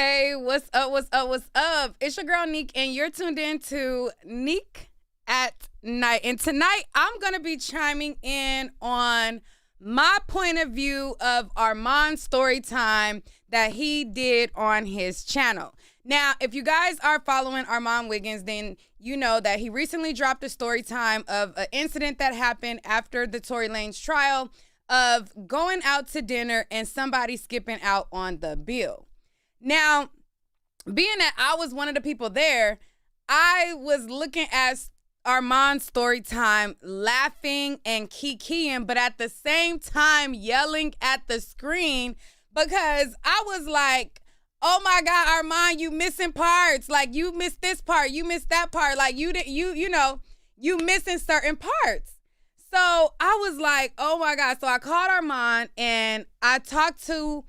Hey, what's up? What's up? What's up? It's your girl Neek, and you're tuned in to Neek at Night. And tonight, I'm gonna be chiming in on my point of view of Armand's story time that he did on his channel. Now, if you guys are following Armand Wiggins, then you know that he recently dropped a story time of an incident that happened after the Tory Lanez trial of going out to dinner and somebody skipping out on the bill. Now, being that I was one of the people there, I was looking at Armand's story time, laughing and kikiing, but at the same time yelling at the screen because I was like, oh my God, Armand, you missing parts. Like, you missed this part, you missed that part. Like, you missing certain parts. So I was like, oh my God. So I called Armand and I talked to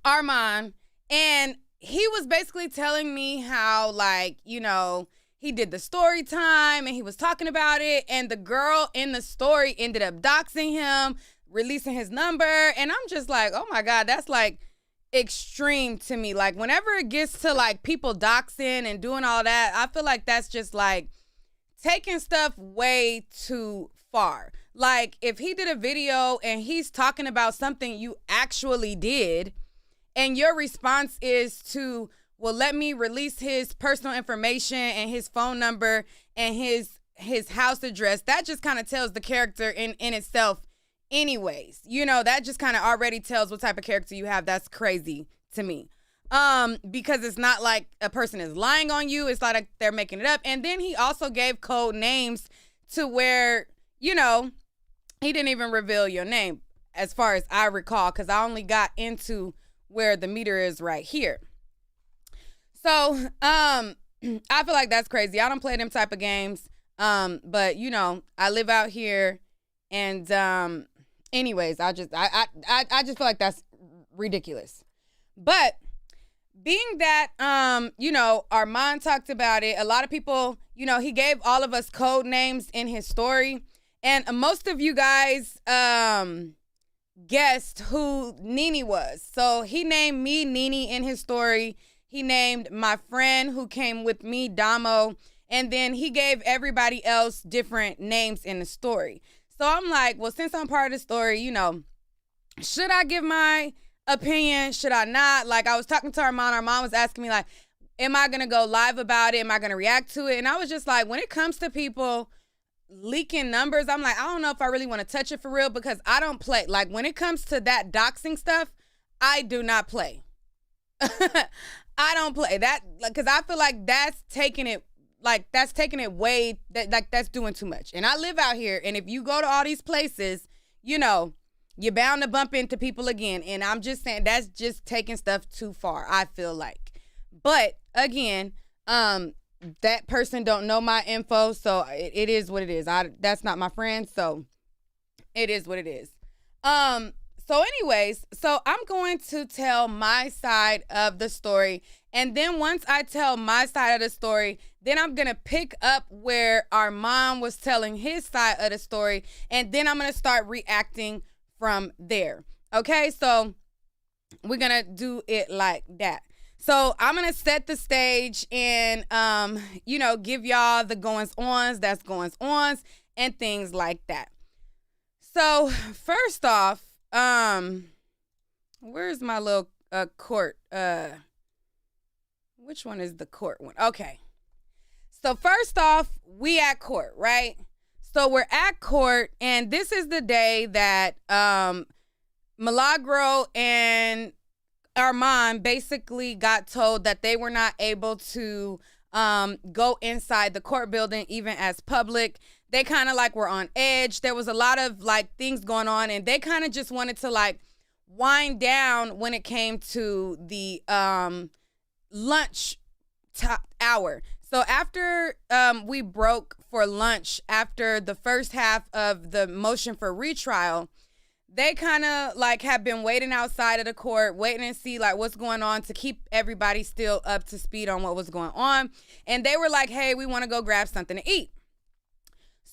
Armand, and he was basically telling me how, like, he did the story time and he was talking about it, and the girl in the story ended up doxing him, releasing his number, and I'm just like, oh my God, that's like extreme to me. Like, whenever it gets to like people doxing and doing all that, I feel like that's just like taking stuff way too far. Like, if he did a video and he's talking about something you actually did, and your response is to, well, let me release his personal information and his phone number and his house address, that just kind of tells the character in itself anyways. That just kind of already tells what type of character you have. That's crazy to me. Because it's not like a person is lying on you. It's not like they're making it up. And then he also gave code names to where, he didn't even reveal your name as far as I recall, because I only got into where the meter is right here. So, I feel like that's crazy. I don't play them type of games. But I live out here, and anyways, I just feel like that's ridiculous. But being that Armand talked about it, a lot of people, he gave all of us code names in his story, and most of you guys guessed who Nene was. So he named me Nene in his story. He named my friend who came with me Damo, and then he gave everybody else different names in the story. So I'm like, well, since I'm part of the story, should I give my opinion? Should I not? Like, I was talking to Armand. Armand was asking me, like, am I going to go live about it? Am I going to react to it? And I was just like, when it comes to people leaking numbers, I'm like, I don't know if I really want to touch it for real, because I don't play. Like, when it comes to that doxing stuff, I do not play. I don't play that, because I feel like that's taking it way, that's doing too much. And I live out here, and if you go to all these places, you're bound to bump into people again. And I'm just saying, that's just taking stuff too far, I feel like. But again, that person don't know my info, so it is what it is. That's not my friend, so it is what it is. So anyways, so I'm going to tell my side of the story, and then once I tell my side of the story, then I'm gonna pick up where Armand was telling his side of the story, and then I'm gonna start reacting from there. Okay, so we're gonna do it like that. So I'm going to set the stage and, give y'all the goings-ons, that's goings-ons, and things like that. So first off, where's my little court? Which one is the court one? Okay. So first off, we at court, right? So we're at court, and this is the day that Milagro and Armand basically got told that they were not able to go inside the court building even as public. They kind of like were on edge. There was a lot of like things going on, and they kind of just wanted to like wind down when it came to the lunch hour. So after we broke for lunch after the first half of the motion for retrial, they kind of like have been waiting outside of the court, waiting and see like what's going on to keep everybody still up to speed on what was going on. And they were like, hey, we want to go grab something to eat.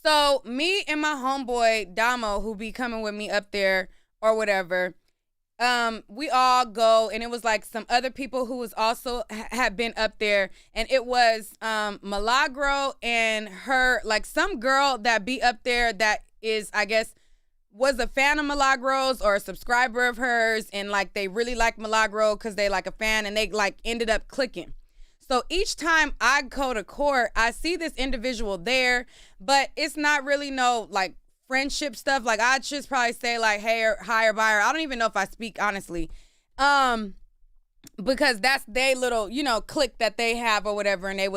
So me and my homeboy Damo, who be coming with me up there or whatever, we all go, and it was like some other people who was also had been up there, and it was Milagro and her, like some girl that be up there that is, I guess, was a fan of Milagros or a subscriber of hers, and like they really like Milagro because they like a fan, and they like ended up clicking. So each time I go to court, I see this individual there, but it's not really no like friendship stuff. Like I'd just probably say like hey or hi or bye, or I don't even know if I speak honestly. Because that's their little, clique that they have or whatever, and they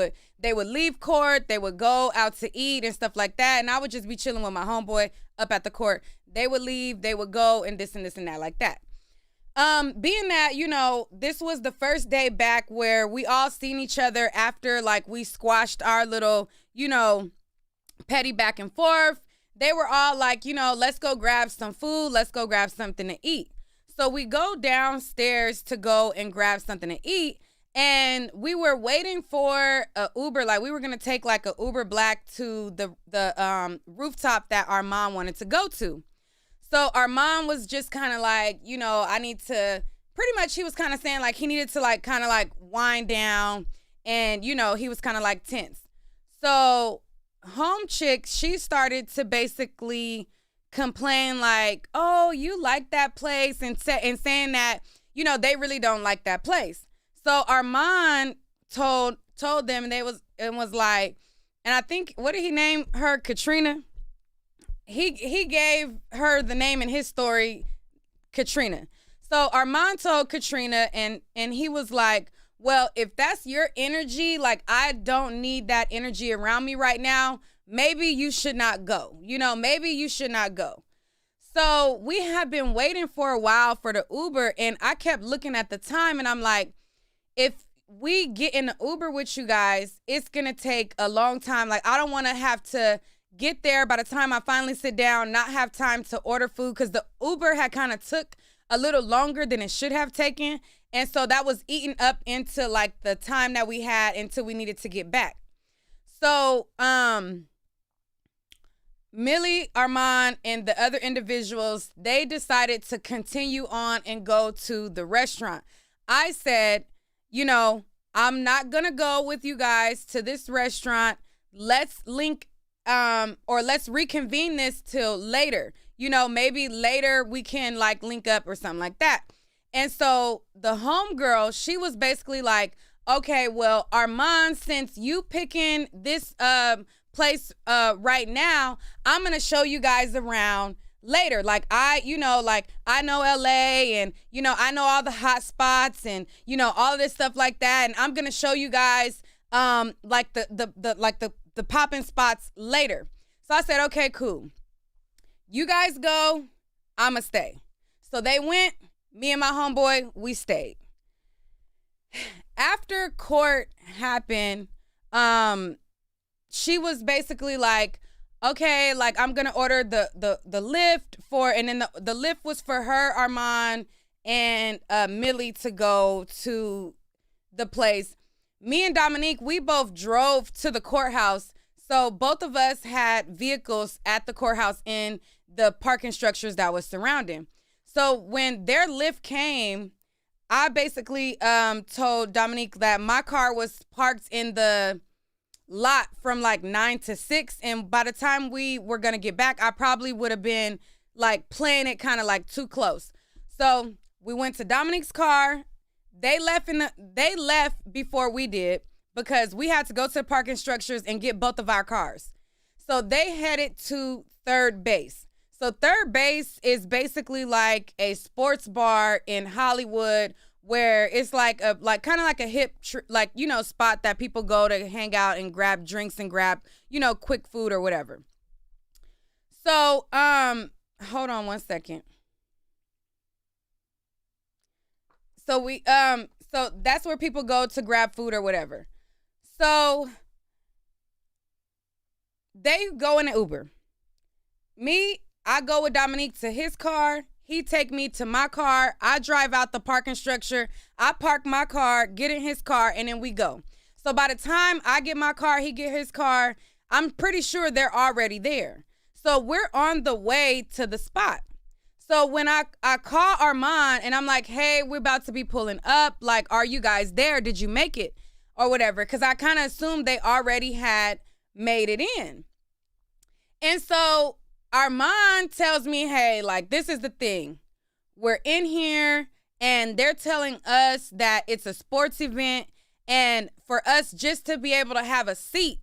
would leave court, they would go out to eat and stuff like that, and I would just be chilling with my homeboy up at the court. They would leave, they would go, and this and this and that like that. Being that, this was the first day back where we all seen each other after like we squashed our little, petty back and forth. They were all like, let's go grab some food, let's go grab something to eat. So we go downstairs to go and grab something to eat, and we were waiting for a Uber. Like we were gonna take like a Uber Black to the rooftop that our mom wanted to go to. So our mom was just kind of like, I need to. Pretty much, he was kind of saying like he needed to like kind of like wind down, and he was kind of like tense. So home chick, she started to basically complain like, oh, you like that place, and saying that they really don't like that place. So Armand told them, and was like, and I think, what did he name her? Katrina. He gave her the name in his story, Katrina. So Armand told Katrina, and he was like, well, if that's your energy, like I don't need that energy around me right now, maybe you should not go. Maybe you should not go. So we have been waiting for a while for the Uber, and I kept looking at the time, and I'm like, if we get in the Uber with you guys, it's going to take a long time. Like, I don't want to have to get there by the time I finally sit down, not have time to order food, because the Uber had kind of took a little longer than it should have taken. And so that was eating up into like the time that we had until we needed to get back. So, Millie, Armand, and the other individuals, they decided to continue on and go to the restaurant. I said, I'm not going to go with you guys to this restaurant. Let's link, or let's reconvene this till later. Maybe later we can like link up or something like that. And so the homegirl, she was basically like, okay, well, Armand, since you picking this place right now, I'm going to show you guys around later. Like I know LA, and, I know all the hot spots, and, all of this stuff like that. And I'm going to show you guys like the popping spots later. So I said, okay, cool. You guys go, I'ma stay. So they went. Me and my homeboy, we stayed. After court happened, she was basically like, okay, like I'm gonna order the lift for, and then the lift was for her, Armand, and Millie to go to the place. Me and Dominique, we both drove to the courthouse. So both of us had vehicles at the courthouse in the parking structures that was surrounding. So when their lift came, I basically told Dominique that my car was parked in the lot from like 9 to 6. And by the time we were going to get back, I probably would have been like playing it kind of like too close. So we went to Dominique's car. They left before we did, because we had to go to the parking structures and get both of our cars. So they headed to third base. So third base is basically like a sports bar in Hollywood, where it's like kind of like a hip spot that people go to hang out and grab drinks and grab quick food or whatever. So hold on one second. So so that's where people go to grab food or whatever. So they go in an Uber. I go with Dominique to his car. He take me to my car. I drive out the parking structure. I park my car, get in his car, and then we go. So by the time I get my car, he get his car, I'm pretty sure they're already there. So we're on the way to the spot. So when I call Armand and I'm like, hey, we're about to be pulling up. Like, are you guys there? Did you make it? Or whatever. Because I kind of assumed they already had made it in. And so Armand tells me, hey, like, this is the thing. We're in here and they're telling us that it's a sports event. And for us just to be able to have a seat,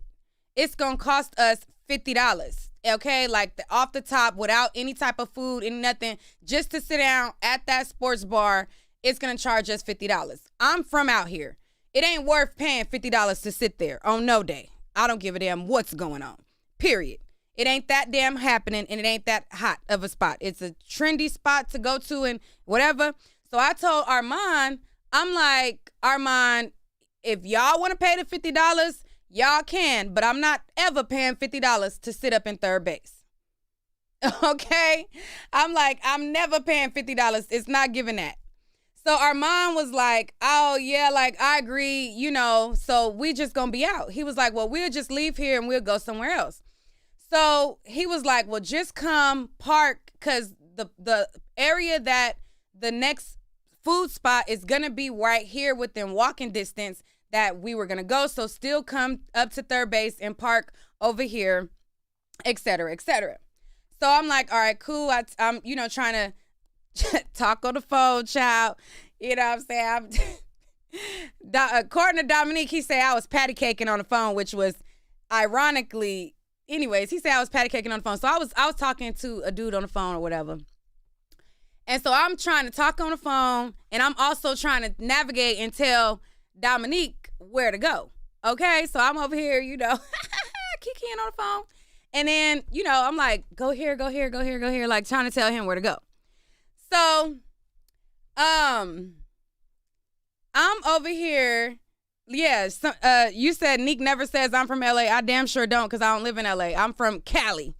it's going to cost us $50. Okay, like off the top, without any type of food and nothing, just to sit down at that sports bar, it's gonna charge us $50. I'm from out here. It ain't worth paying $50 to sit there on no day. I don't give a damn what's going on. Period. It ain't that damn happening, and it ain't that hot of a spot. It's a trendy spot to go to and whatever. So I told Armand, I'm like, Armand, if y'all want to pay the $50, y'all can, but I'm not ever paying $50 to sit up in third base. Okay? I'm like, I'm never paying $50. It's not giving that. So Armand was like, oh, yeah, like, I agree, you know, so we just gonna be out. He was like, well, we'll just leave here and we'll go somewhere else. So he was like, well, just come park, because the area that the next food spot is gonna be right here within walking distance that we were going to go. So still come up to third base and park over here, et cetera, et cetera. So I'm like, all right, cool. I'm, you know, trying to talk on the phone, child. You know what I'm saying? According to Dominique, he said I was patty caking on the phone, which was ironically, anyways, he said I was patty caking on the phone. So I was talking to a dude on the phone or whatever. And so I'm trying to talk on the phone, and I'm also trying to navigate and tell Dominique where to go. Okay, so I'm over here, you know, kikiing on the phone. And then, you know, I'm like, go here, go here, go here, go here, like trying to tell him where to go. So, I'm over here. Yeah, you said Neek never says I'm from LA. I damn sure don't, because I don't live in LA. I'm from Cali.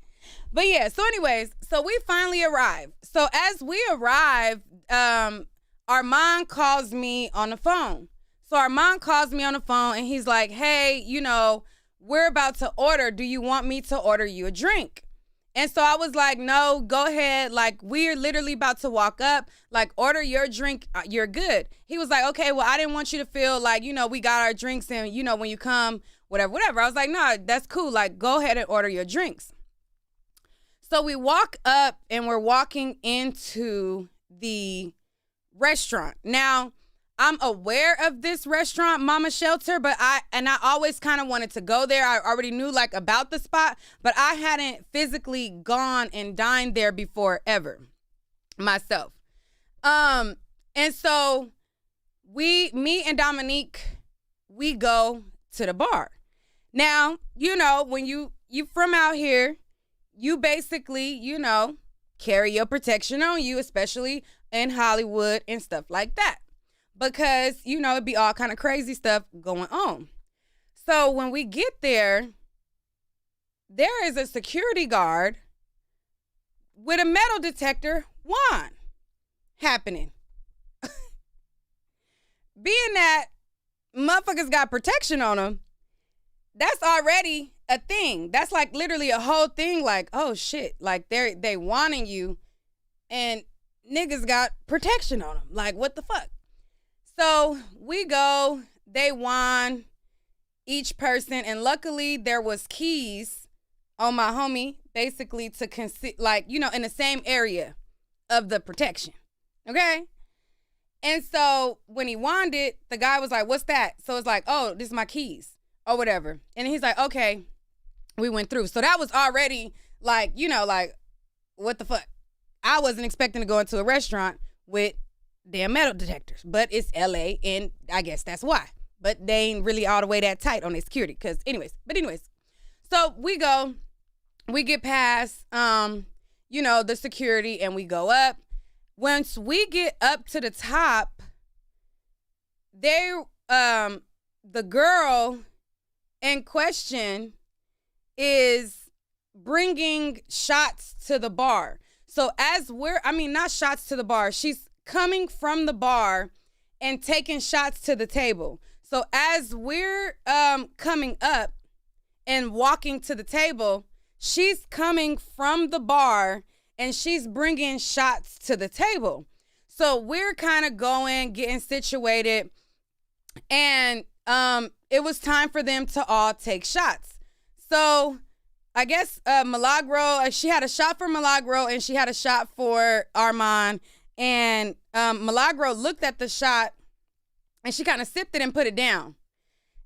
But yeah, so anyways, so we finally arrived. So as we arrive, Armand calls me on the phone. So Armand calls me on the phone and he's like, hey, you know, we're about to order. Do you want me to order you a drink? And so I was like, no, go ahead. Like, we're literally about to walk up. Like, order your drink. You're good. He was like, okay, well, I didn't want you to feel like, you know, we got our drinks and, you know, when you come, whatever. I was like, no, that's cool. Like, go ahead and order your drinks. So we walk up and we're walking into the restaurant. Now, I'm aware of this restaurant, Mama Shelter, but I always kind of wanted to go there. I already knew like about the spot, but I hadn't physically gone and dined there before ever myself. And so me and Dominique, we go to the bar. Now, you know, when you from out here, you basically, you know, carry your protection on you, especially in Hollywood and stuff like that. Because, you know, it'd be all kind of crazy stuff going on. So when we get there, there is a security guard with a metal detector wand happening. Being that motherfuckers got protection on them, that's already a thing. That's like literally a whole thing. Like, oh shit, like they wanting you and niggas got protection on them. Like, what the fuck? So we go, they won each person, and luckily there was keys on my homie, basically to like, you know, in the same area of the protection, okay? And so when he won it, the guy was like, what's that? So it's like, oh, this is my keys or whatever. And he's like, okay, we went through. So that was already like, you know, like, what the fuck? I wasn't expecting to go into a restaurant with damn metal detectors, but it's LA, and I guess that's why. But they ain't really all the way that tight on their security, because anyways, so we get past, you know, the security, and we go up. Once we get up to the top, the girl in question is bringing shots to the bar. So as not shots to the bar, she's coming from the bar and taking shots to the table. So as we're coming up and walking to the table, she's coming from the bar and she's bringing shots to the table. So we're kind of getting situated, and it was time for them to all take shots. So I guess Milagro, she had a shot for Milagro and she had a shot for Armand. And Milagro looked at the shot and she kind of sipped it and put it down.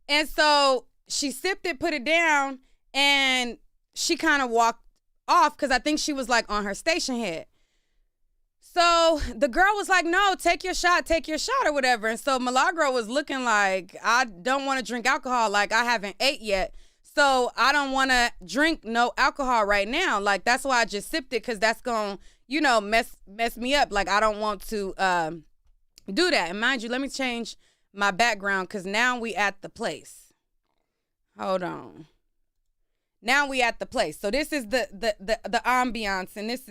And so she sipped it, put it down, and she kind of walked off because I think she was like on her station head. So the girl was like, no, take your shot or whatever. And so Milagro was looking like, I don't want to drink alcohol. Like, I haven't ate yet. So I don't want to drink no alcohol right now. Like, that's why I just sipped it, because that's going to, mess me up. Like, I don't want to do that. And mind you, let me change my background, because now we at the place. Hold on. Now we at the place. So this is the ambiance, and this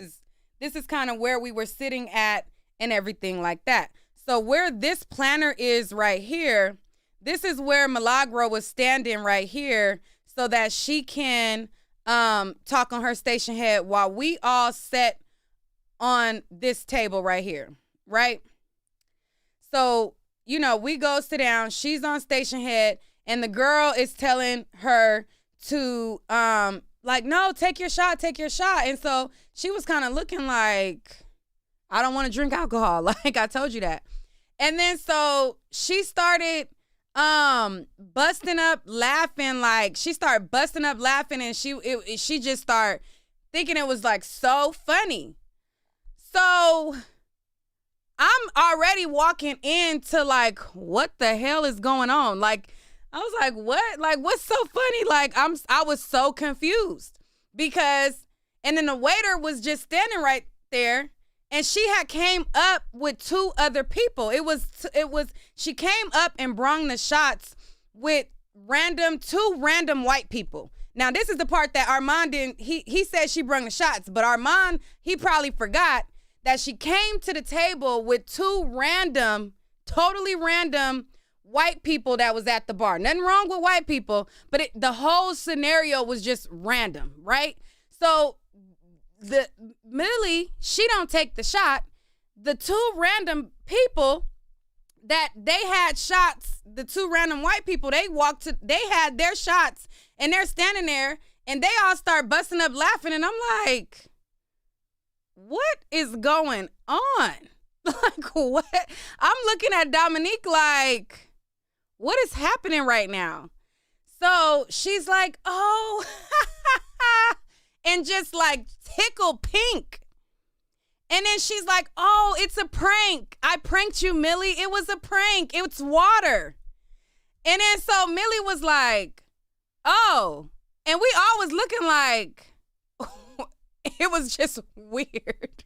is kind of where we were sitting at and everything like that. So where this planner is right here, this is where Milagro was standing right here, so that she can talk on her station head while we all sat on this table right here, right? So, we go sit down, she's on station head, and the girl is telling her to, no, take your shot. And so she was kind of looking like, I don't want to drink alcohol. Like, I told you that. And then so she started busting up laughing. Like, she started busting up laughing, and she just started thinking it was like so funny. So I'm already walking into like, what the hell is going on? Like, I was like, what? Like, what's so funny? Like, I was so confused because, and then the waiter was just standing right there, and she had came up with two other people. She came up and brung the shots with two random white people. Now, this is the part that Armand didn't, he said she brung the shots, but Armand, he probably forgot that she came to the table with two totally random white people that was at the bar. Nothing wrong with white people, but the whole scenario was just random, right? So Millie, she don't take the shot. The two random people that they had shots, the two random white people, they had their shots, and they're standing there, and they all start busting up laughing, and I'm like, what is going on? Like, what? I'm looking at Dominique like, what is happening right now? So she's like, oh, and just like tickled pink. And then she's like, oh, it's a prank. I pranked you, Millie. It was a prank. It's water. And then so Millie was like, oh. And we all was looking like, it was just weird.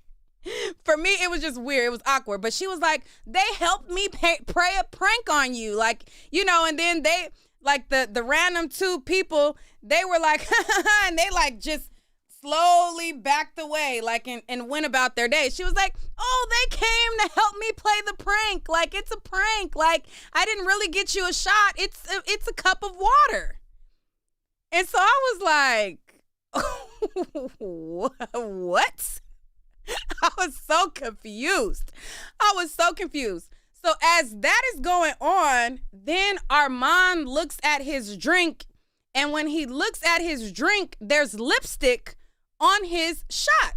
For me, it was just weird. It was awkward. But she was like, they helped me pray a prank on you. Like, and then they, like the random two people, they were like, and they like just slowly backed away, like, and went about their day. She was like, oh, they came to help me play the prank. Like, it's a prank. Like, I didn't really get you a shot. It's a cup of water. And so I was like, what? I was so confused. So as that is going on, then Armand looks at his drink, and when he looks at his drink, there's lipstick on his shot.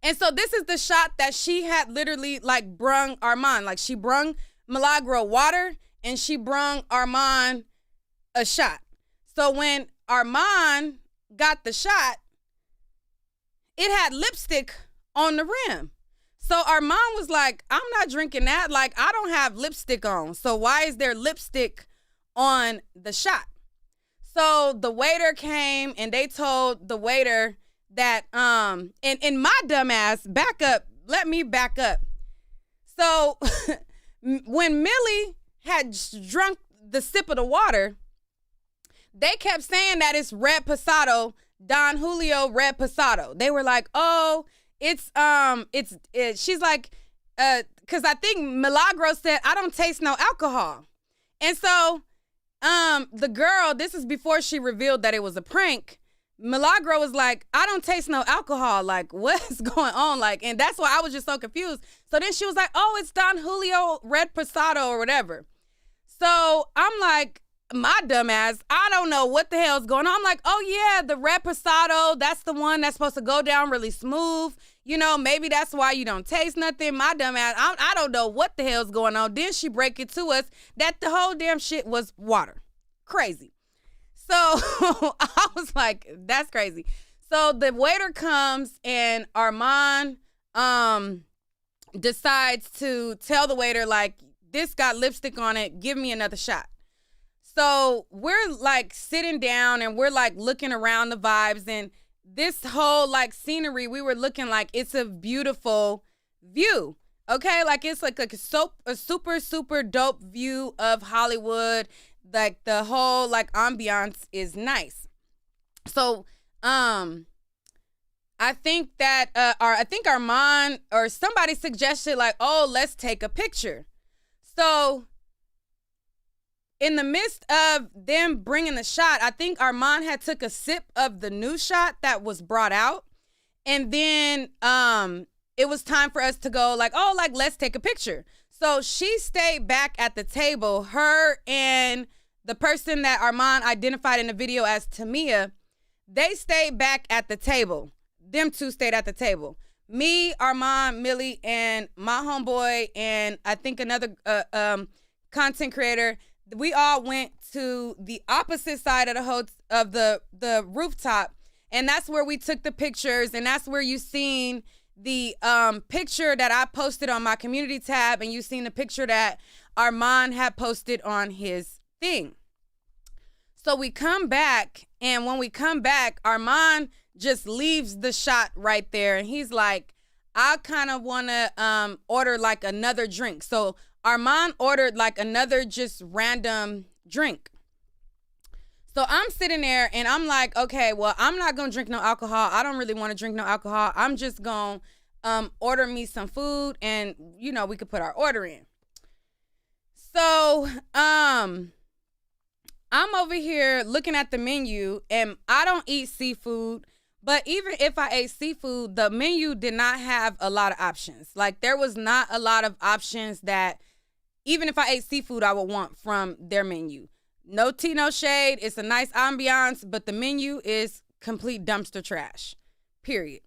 And so this is the shot that she had literally like brung Armand. Like, she brung Milagro water, and she brung Armand a shot. So when Armand got the shot, it had lipstick on the rim. So Armand was like, I'm not drinking that. Like, I don't have lipstick on. So why is there lipstick on the shot? So the waiter came, and they told the waiter that, and my dumb ass, let me back up. So when Millie had drunk the sip of the water, they kept saying that it's Red Pasado, Don Julio Red Pasado. They were like, oh, she's like, because I think Milagro said, I don't taste no alcohol. And so the girl, this is before she revealed that it was a prank, Milagro was like, I don't taste no alcohol. Like, what's going on? Like, and that's why I was just so confused. So then she was like, oh, it's Don Julio Red Pasado or whatever. So I'm like, my dumb ass, I don't know what the hell's going on. I'm like, oh yeah, the Red Pasado, that's the one that's supposed to go down really smooth. You know, maybe that's why you don't taste nothing. My dumb ass, I don't know what the hell's going on. Then she break it to us that the whole damn shit was water. Crazy. So I was like, that's crazy. So the waiter comes and Armand decides to tell the waiter, like, this got lipstick on it. Give me another shot. So we're like sitting down and we're like looking around the vibes and this whole like scenery, we were looking like it's a beautiful view. Okay, like it's like a super, super dope view of Hollywood. Like the whole like ambiance is nice. So I think that I think Armand or somebody suggested like, oh, let's take a picture. So in the midst of them bringing the shot, I think Armand had took a sip of the new shot that was brought out. And then it was time for us to go like, oh, like, let's take a picture. So she stayed back at the table, her and the person that Armand identified in the video as Tamia, they stayed back at the table. Them two stayed at the table. Me, Armand, Millie, and my homeboy, and I think another content creator, we all went to the opposite side of the rooftop, and that's where we took the pictures, and that's where you seen the picture that I posted on my community tab, and you seen the picture that Armand had posted on his thing. So we come back, and when we come back, Armand just leaves the shot right there, and he's like, I kind of want to order like another drink. So Armand ordered like another just random drink. So I'm sitting there and I'm like, okay, well, I'm not going to drink no alcohol. I don't really want to drink no alcohol. I'm just going to order me some food and, you know, we could put our order in. So I'm over here looking at the menu and I don't eat seafood. But even if I ate seafood, the menu did not have a lot of options. Like there was not a lot of options that even if I ate seafood, I would want from their menu. No tea, no shade. It's a nice ambiance, but the menu is complete dumpster trash, period.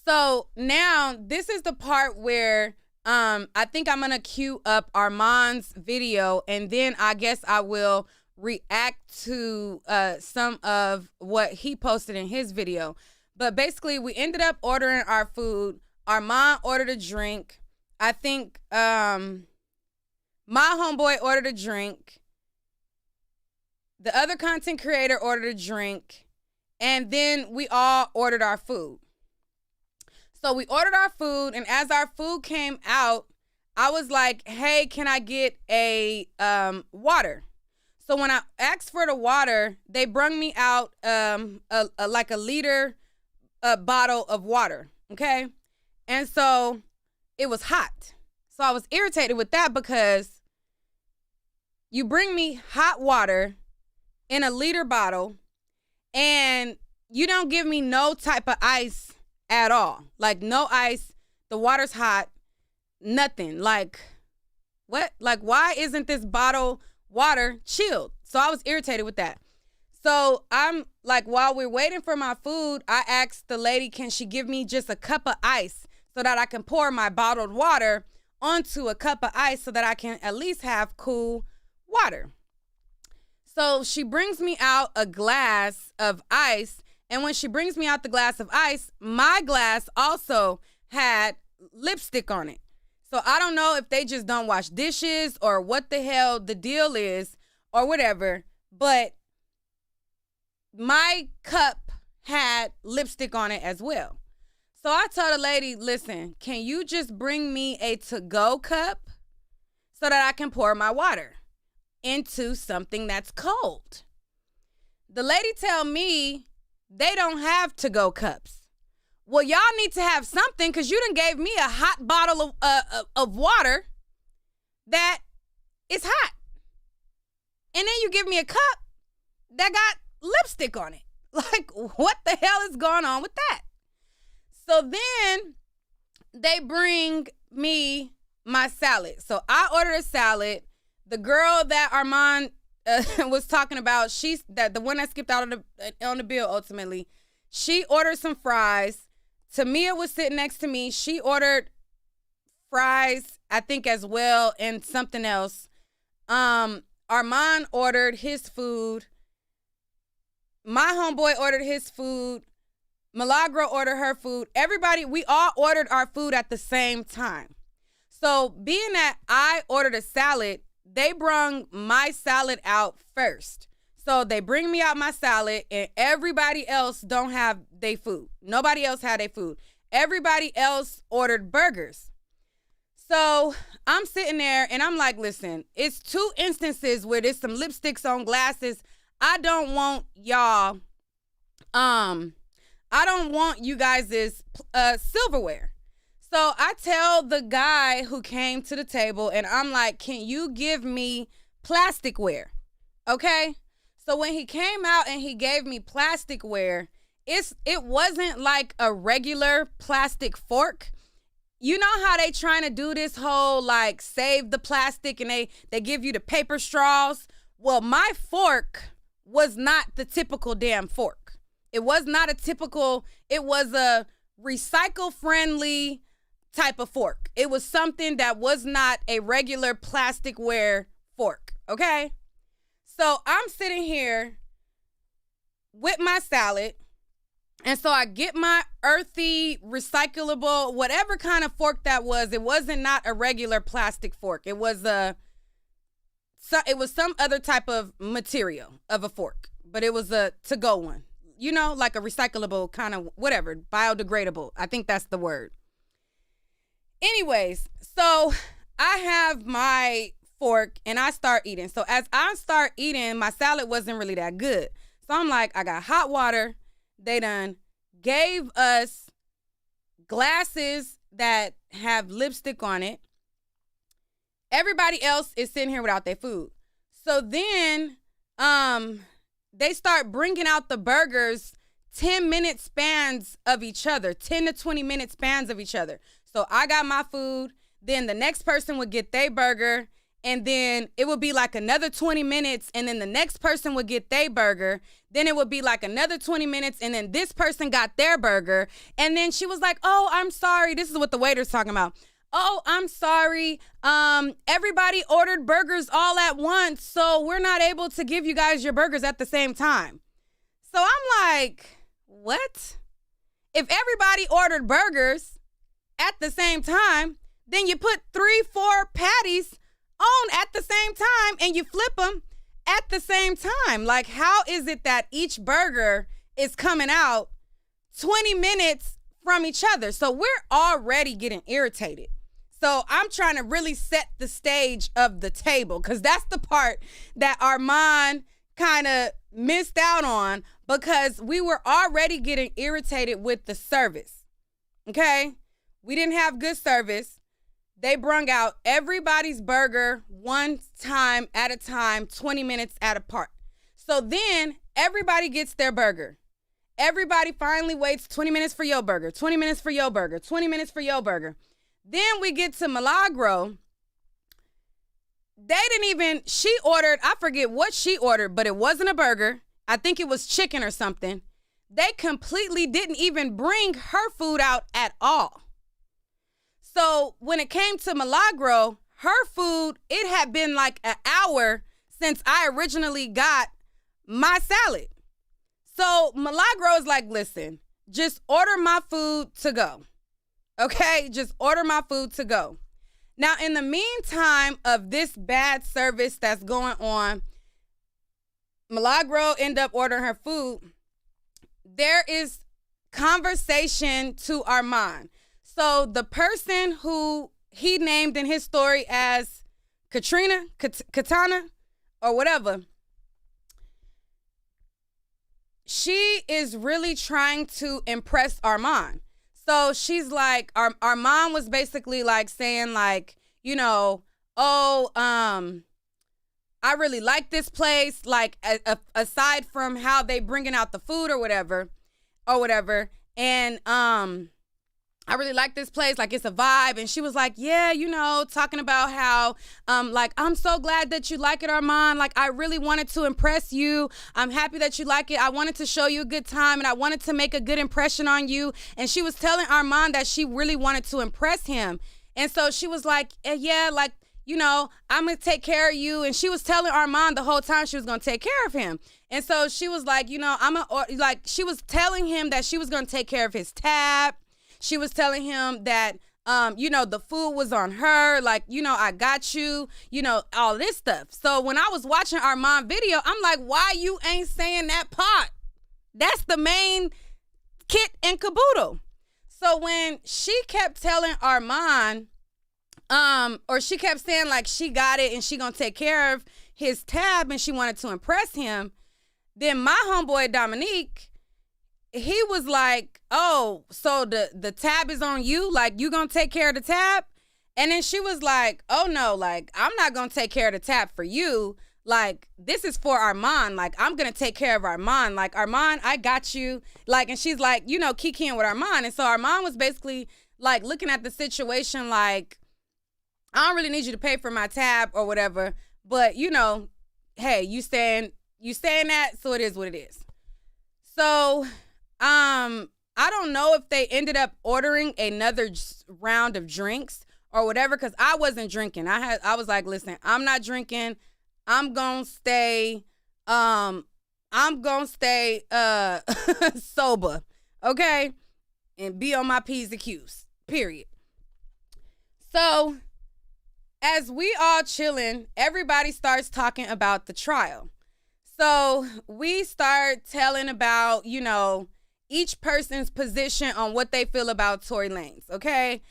So now this is the part where I think I'm going to queue up Armand's video, and then I guess I will react to some of what he posted in his video. But basically, we ended up ordering our food. Armand ordered a drink. I think my homeboy ordered a drink. The other content creator ordered a drink. And then we all ordered our food. So we ordered our food. And as our food came out, I was like, hey, can I get a water? So when I asked for the water, they brung me out like a liter bottle of water, okay? And so it was hot. So I was irritated with that because you bring me hot water in a liter bottle and you don't give me no type of ice at all. Like no ice, the water's hot, nothing. Like what? Like why isn't this bottle water chilled? So I was irritated with that. So I'm like, while we're waiting for my food, I asked the lady, can she give me just a cup of ice so that I can pour my bottled water onto a cup of ice so that I can at least have cool water. So she brings me out a glass of ice. And when she brings me out the glass of ice, my glass also had lipstick on it. So I don't know if they just don't wash dishes or what the hell the deal is or whatever, but my cup had lipstick on it as well. So I told the lady, listen, can you just bring me a to-go cup so that I can pour my water into something that's cold? The lady tell me they don't have to-go cups. Well, y'all need to have something because you done gave me a hot bottle of water that is hot. And then you give me a cup that got lipstick on it. Like, what the hell is going on with that? So then they bring me my salad. So I ordered a salad. The girl that Armand was talking about, the one that skipped out on the bill ultimately, she ordered some fries. Tamia was sitting next to me. She ordered fries, I think, as well, and something else. Armand ordered his food. My homeboy ordered his food. Milagro ordered her food. Everybody, we all ordered our food at the same time. So being that I ordered a salad, they brung my salad out first. So they bring me out my salad, and everybody else don't have their food. Nobody else had their food. Everybody else ordered burgers. So I'm sitting there, and I'm like, listen, it's 2 instances where there's some lipsticks on glasses. I don't want y'all, I don't want you guys' silverware. So I tell the guy who came to the table, and I'm like, can you give me plasticware? Okay? So when he came out and he gave me plasticware, it wasn't like a regular plastic fork. You know how they trying to do this whole like save the plastic, and they give you the paper straws? Well, my fork was not the typical damn fork. It was not a typical, it was a recycle-friendly type of fork. It was something that was not a regular plasticware fork, okay? So I'm sitting here with my salad, and so I get my earthy, recyclable, whatever kind of fork that was. It wasn't not a regular plastic fork. It was some other type of material of a fork, but it was a to-go one. You know, like a recyclable kind of whatever, biodegradable. I think that's the word. Anyways, so I have my fork and I start eating. So as I start eating, my salad wasn't really that good. So I'm like, I got hot water. They done gave us glasses that have lipstick on it. Everybody else is sitting here without their food. So then they start bringing out the burgers 10-minute spans of each other, 10 to 20-minute spans of each other. So I got my food, then the next person would get their burger, and then it would be like another 20 minutes, and then the next person would get their burger. Then it would be like another 20 minutes, and then this person got their burger. And then she was like, oh, I'm sorry. This is what the waiter's talking about. Oh, I'm sorry. Everybody ordered burgers all at once, so we're not able to give you guys your burgers at the same time. So I'm like, what? If everybody ordered burgers at the same time, then you put 3-4 patties on at the same time and you flip them at the same time. Like, how is it that each burger is coming out 20 minutes from each other? So we're already getting irritated. So I'm trying to really set the stage of the table, because that's the part that Armand kind of missed out on, because we were already getting irritated with the service. Okay? We didn't have good service. They brung out everybody's burger one time at a time, 20 minutes at a part. So then everybody gets their burger. Everybody finally waits 20 minutes for your burger, 20 minutes for your burger, 20 minutes for your burger. Then we get to Milagro. She ordered, I forget what she ordered, but it wasn't a burger. I think it was chicken or something. They completely didn't even bring her food out at all. So when it came to Milagro, her food, it had been like an hour since I originally got my salad. So Milagro is like, listen, just order my food to go. Okay, just order my food to go. Now, in the meantime of this bad service that's going on, Milagro ended up ordering her food. There is conversation to Armand. So the person who he named in his story as Katrina Katana or whatever, she is really trying to impress Armand. So she's like, our mom was basically like saying like, you know, oh, I really like this place. Like, aside from how they bringing out the food or whatever. And I really like this place. Like, it's a vibe. And she was like, yeah, you know, talking about how, like, I'm so glad that you like it, Armand. Like, I really wanted to impress you. I'm happy that you like it. I wanted to show you a good time, and I wanted to make a good impression on you. And she was telling Armand that she really wanted to impress him. And so she was like, yeah, like, you know, I'm going to take care of you. And she was telling Armand the whole time she was going to take care of him. And so she was like, you know, she was telling him that she was going to take care of his tab. She was telling him that, you know, the food was on her. Like, you know, I got you, you know, all this stuff. So when I was watching Armand video, I'm like, why you ain't saying that part? That's the main kit and caboodle. So when she kept telling Armand, or she kept saying like she got it and she gonna take care of his tab and she wanted to impress him, then my homeboy Dominique, he was like, oh, so the tab is on you? Like, you gonna take care of the tab? And then she was like, oh no, like, I'm not gonna take care of the tab for you. Like, this is for Armand. Like, I'm gonna take care of Armand. Like, Armand, I got you. Like, and she's like, you know, kikiing with Armand. And so Armand was basically like looking at the situation like, I don't really need you to pay for my tab or whatever, but you know, hey, you saying that, so it is what it is. So, I don't know if they ended up ordering another round of drinks or whatever, because I wasn't drinking. I was like, listen, I'm not drinking. I'm gonna stay sober, okay? And be on my P's and Q's, period. So, as we all chilling, everybody starts talking about the trial. So we start telling about, you know, each person's position on what they feel about Tory Lanez, okay?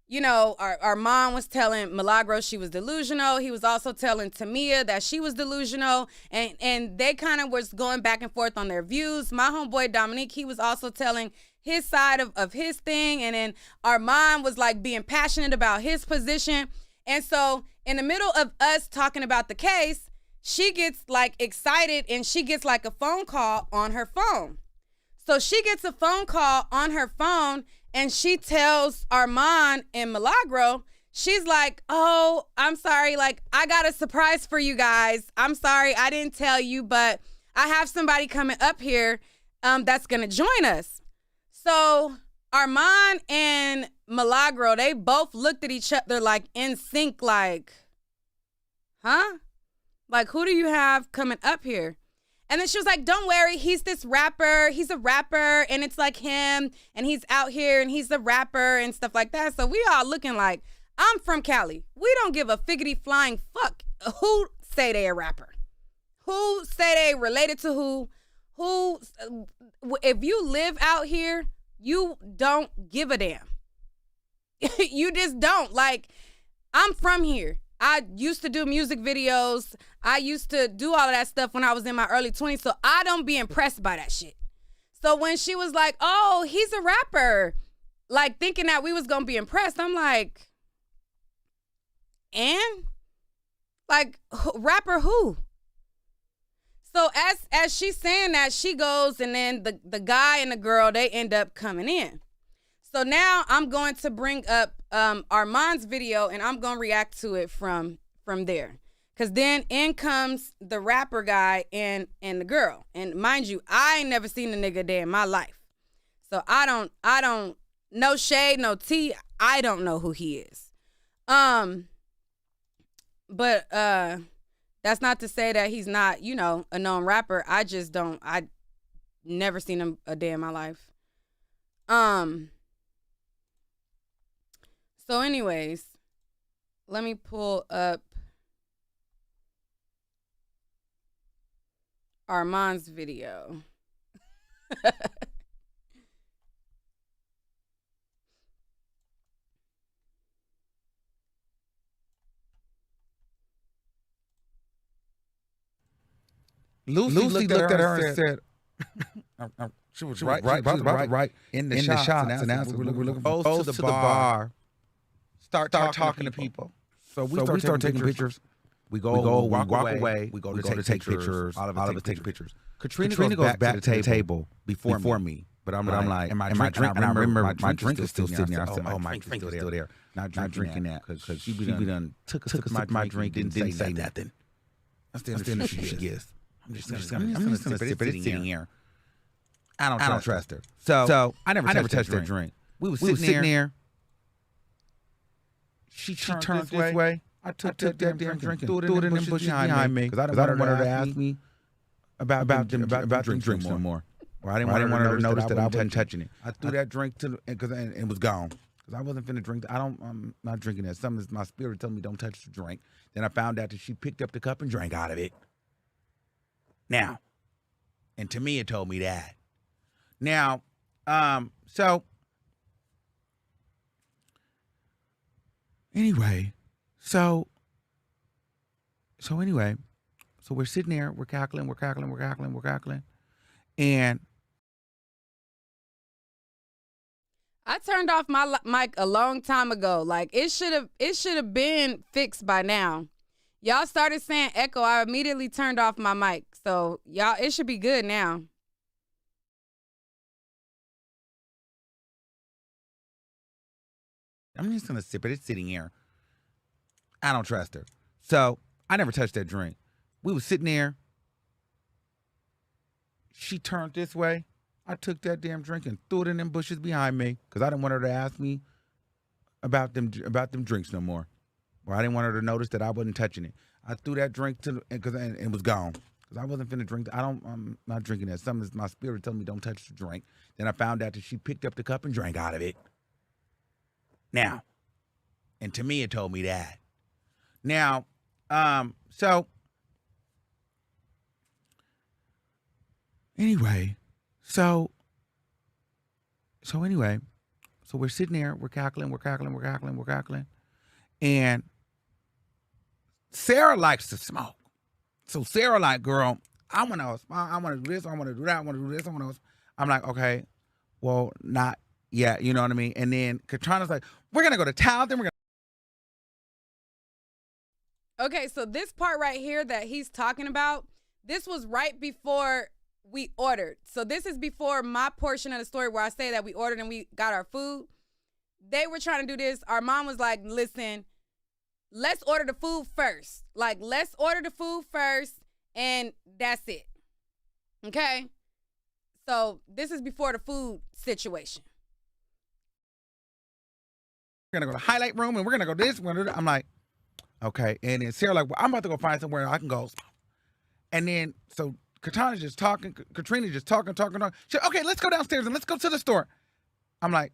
You know, our mom was telling Milagro she was delusional. He was also telling Tamia that she was delusional. And they kind of was going back and forth on their views. My homeboy Dominique, he was also telling his side of his thing. And then our mom was like being passionate about his position. And so in the middle of us talking about the case, she gets like excited and she gets like a phone call on her phone. So she gets a phone call on her phone and she tells Armand and Milagro, she's like, oh, I'm sorry. Like, I got a surprise for you guys. I'm sorry, I didn't tell you, but I have somebody coming up here that's going to join us. So Armand and Milagro, they both looked at each other like in sync, like, huh? Like, who do you have coming up here? And then she was like, don't worry, he's this rapper. He's a rapper, and it's like him, and he's out here, and he's a rapper and stuff like that. So we all looking like, I'm from Cali. We don't give a figgity flying fuck who say they a rapper. Who say they related to who. Who, if you live out here, you don't give a damn. You just don't. Like, I'm from here. I used to do music videos. I used to do all of that stuff when I was in my early 20s, so I don't be impressed by that shit. So when she was like, oh, he's a rapper, like thinking that we was going to be impressed, I'm like, and? Like, rapper who? So as she's saying that, she goes, and then the guy and the girl, they end up coming in. So now I'm going to bring up Armand's video, and I'm going to react to it from there. Because then in comes the rapper guy and the girl. And mind you, I ain't never seen a nigga a day in my life. So I don't, no shade, no tea. I don't know who he is. But that's not to say that he's not, you know, a known rapper. I never seen him a day in my life. So anyways, let me pull up Armand's video. Lucy looked at her and said, she was right in the shots and asked we're looking for goes to the bar, start talking to people. So we start taking pictures. We walk away. We go to take pictures. All of us take pictures. Katrina goes back to the table before me. But I'm like, and my drink, and I remember my drink is still sitting there. I said, oh, my drink is still there. Not drinking that because she done took my drink and didn't say nothing. That's the energy she gives. I'm just gonna sip it. It's sitting here. I don't trust her. So I never touched that drink. We was sitting there. She turned this way. I took that damn drink and threw it in the bushes behind me because I didn't want her to ask me about them drinks no more. Or I didn't want her to notice that I wasn't touching it. I threw that drink and it was gone. Because I wasn't finna drink. I'm not drinking that. My spirit told me don't touch the drink. Then I found out that she picked up the cup and drank out of it. Now, and to me it told me that. Now, so we're sitting there, we're cackling, and I turned off my mic a long time ago. Like it should have been fixed by now. Y'all started saying echo. I immediately turned off my mic. So y'all, it should be good now. I'm just gonna sip it. It's sitting here. I don't trust her. So I never touched that drink. We was sitting there. She turned this way. I took that damn drink and threw it in them bushes behind me because I didn't want her to ask me about them drinks no more. Or I didn't want her to notice that I wasn't touching it. I threw that drink and it was gone. Because I wasn't finna drink. I'm not drinking that. My spirit told me don't touch the drink. Then I found out that she picked up the cup and drank out of it. Now, and to me it told me that. Now, so we're sitting there, we're cackling, and Sarah likes to smoke. So Sarah like, girl, I want to do this, I want to do that, I want to do this, I want to. I'm like, okay, well, not yet, you know what I mean? And then Katrina's like, we're gonna go to town, then we're gonna. Okay, so this part right here that he's talking about, this was right before we ordered. So this is before my portion of the story where I say that we ordered and we got our food. They were trying to do this. Our mom was like, listen, let's order the food first. Like, let's order the food first, and that's it. Okay? So this is before the food situation. We're going to go to the highlight room, and we're going to go this, we're gonna do that. I'm like, okay. And then Sarah like, well, I'm about to go find somewhere I can go. And then, so Katrina's just talking. She said, okay, let's go downstairs and let's go to the store. I'm like,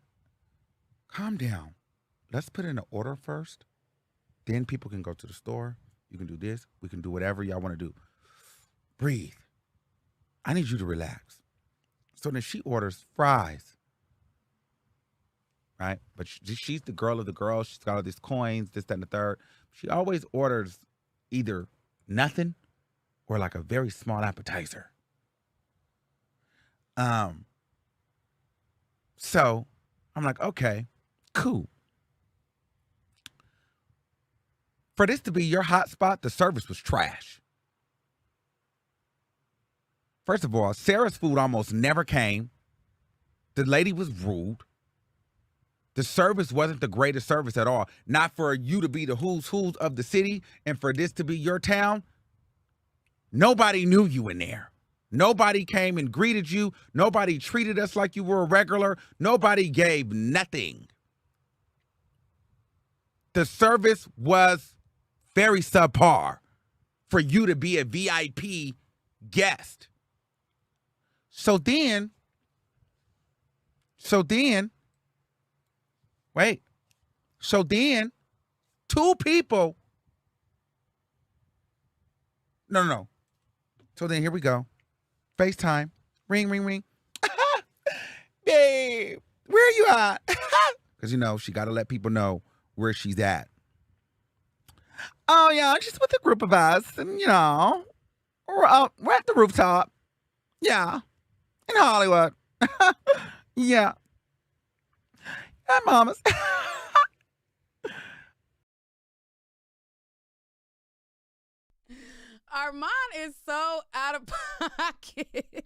calm down. Let's put in an order first. Then people can go to the store. You can do this. We can do whatever y'all want to do. Breathe. I need you to relax. So then she orders fries. Right? But she's the girl of the girls. She's got all these coins, this, that, and the third. She always orders either nothing or like a very small appetizer. So I'm like, okay, cool. For this to be your hot spot, the service was trash. First of all, Sarah's food almost never came. The lady was rude. The service wasn't the greatest service at all. Not for you to be the who's of the city and for this to be your town. Nobody knew you in there. Nobody came and greeted you. Nobody treated us like you were a regular. Nobody gave nothing. The service was very subpar for you to be a VIP guest. So then, two people, no. So then here we go. FaceTime, ring. Babe, where are you at? Because, she got to let people know where she's at. Oh, yeah, just with a group of us. And, we're at the rooftop. Yeah, in Hollywood. Yeah. Hi, mamas. Armand is so out of pocket.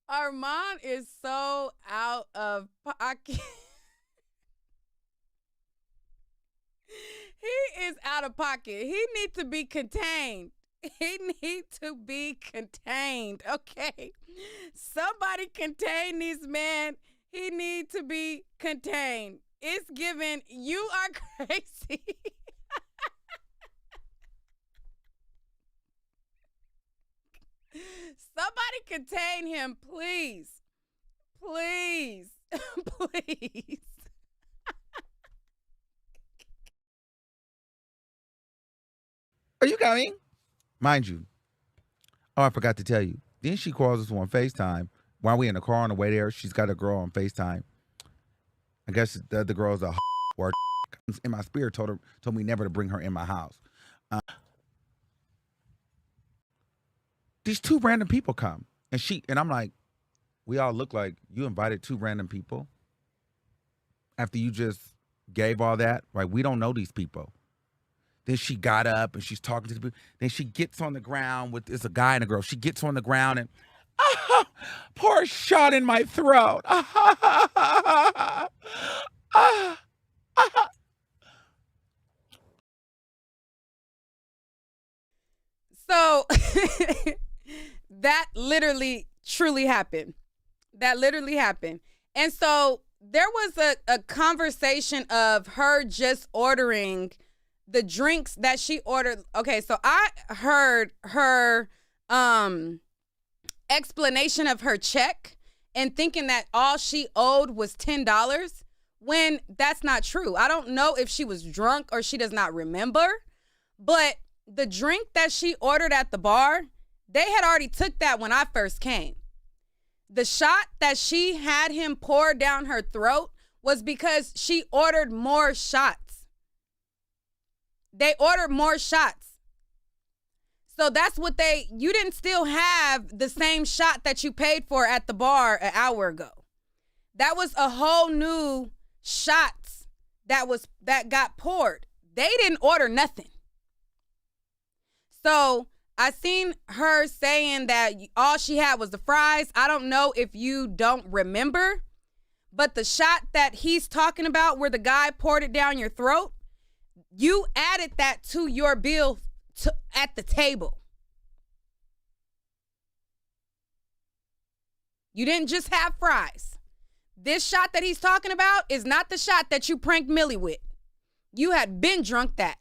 Armand is so out of pocket. He is out of pocket. He needs to be contained. He needs to be contained. Okay. Somebody contain this man. He needs to be contained. It's given. You are crazy. Somebody contain him, please. Please. Please. Are you coming? Mind you. Oh, I forgot to tell you. Then she calls us on FaceTime while we in the car on the way there. She's got a girl on FaceTime. I guess the other girl's a or in my spirit told me never to bring her in my house. These two random people come, and I'm like, we all look like you invited two random people after you just gave all that. Right? We don't know these people. Then she got up and she's talking to the people. Then she gets on the ground it's a guy and a girl. She gets on the ground and pour a shot in my throat. So that literally truly happened. That literally happened. And so there was a conversation of her just ordering the drinks that she ordered. Okay, so I heard her explanation of her check and thinking that all she owed was $10 when that's not true. I don't know if she was drunk or she does not remember, but the drink that she ordered at the bar, they had already took that when I first came. The shot that she had him pour down her throat was because she ordered more shots. They ordered more shots. So that's what you didn't still have the same shot that you paid for at the bar an hour ago. That was a whole new shots that got poured. They didn't order nothing. So I seen her saying that all she had was the fries. I don't know if you don't remember, but the shot that he's talking about where the guy poured it down your throat, you added that to your bill at the table. You didn't just have fries. This shot that he's talking about is not the shot that you pranked Millie with. You had been drunk that.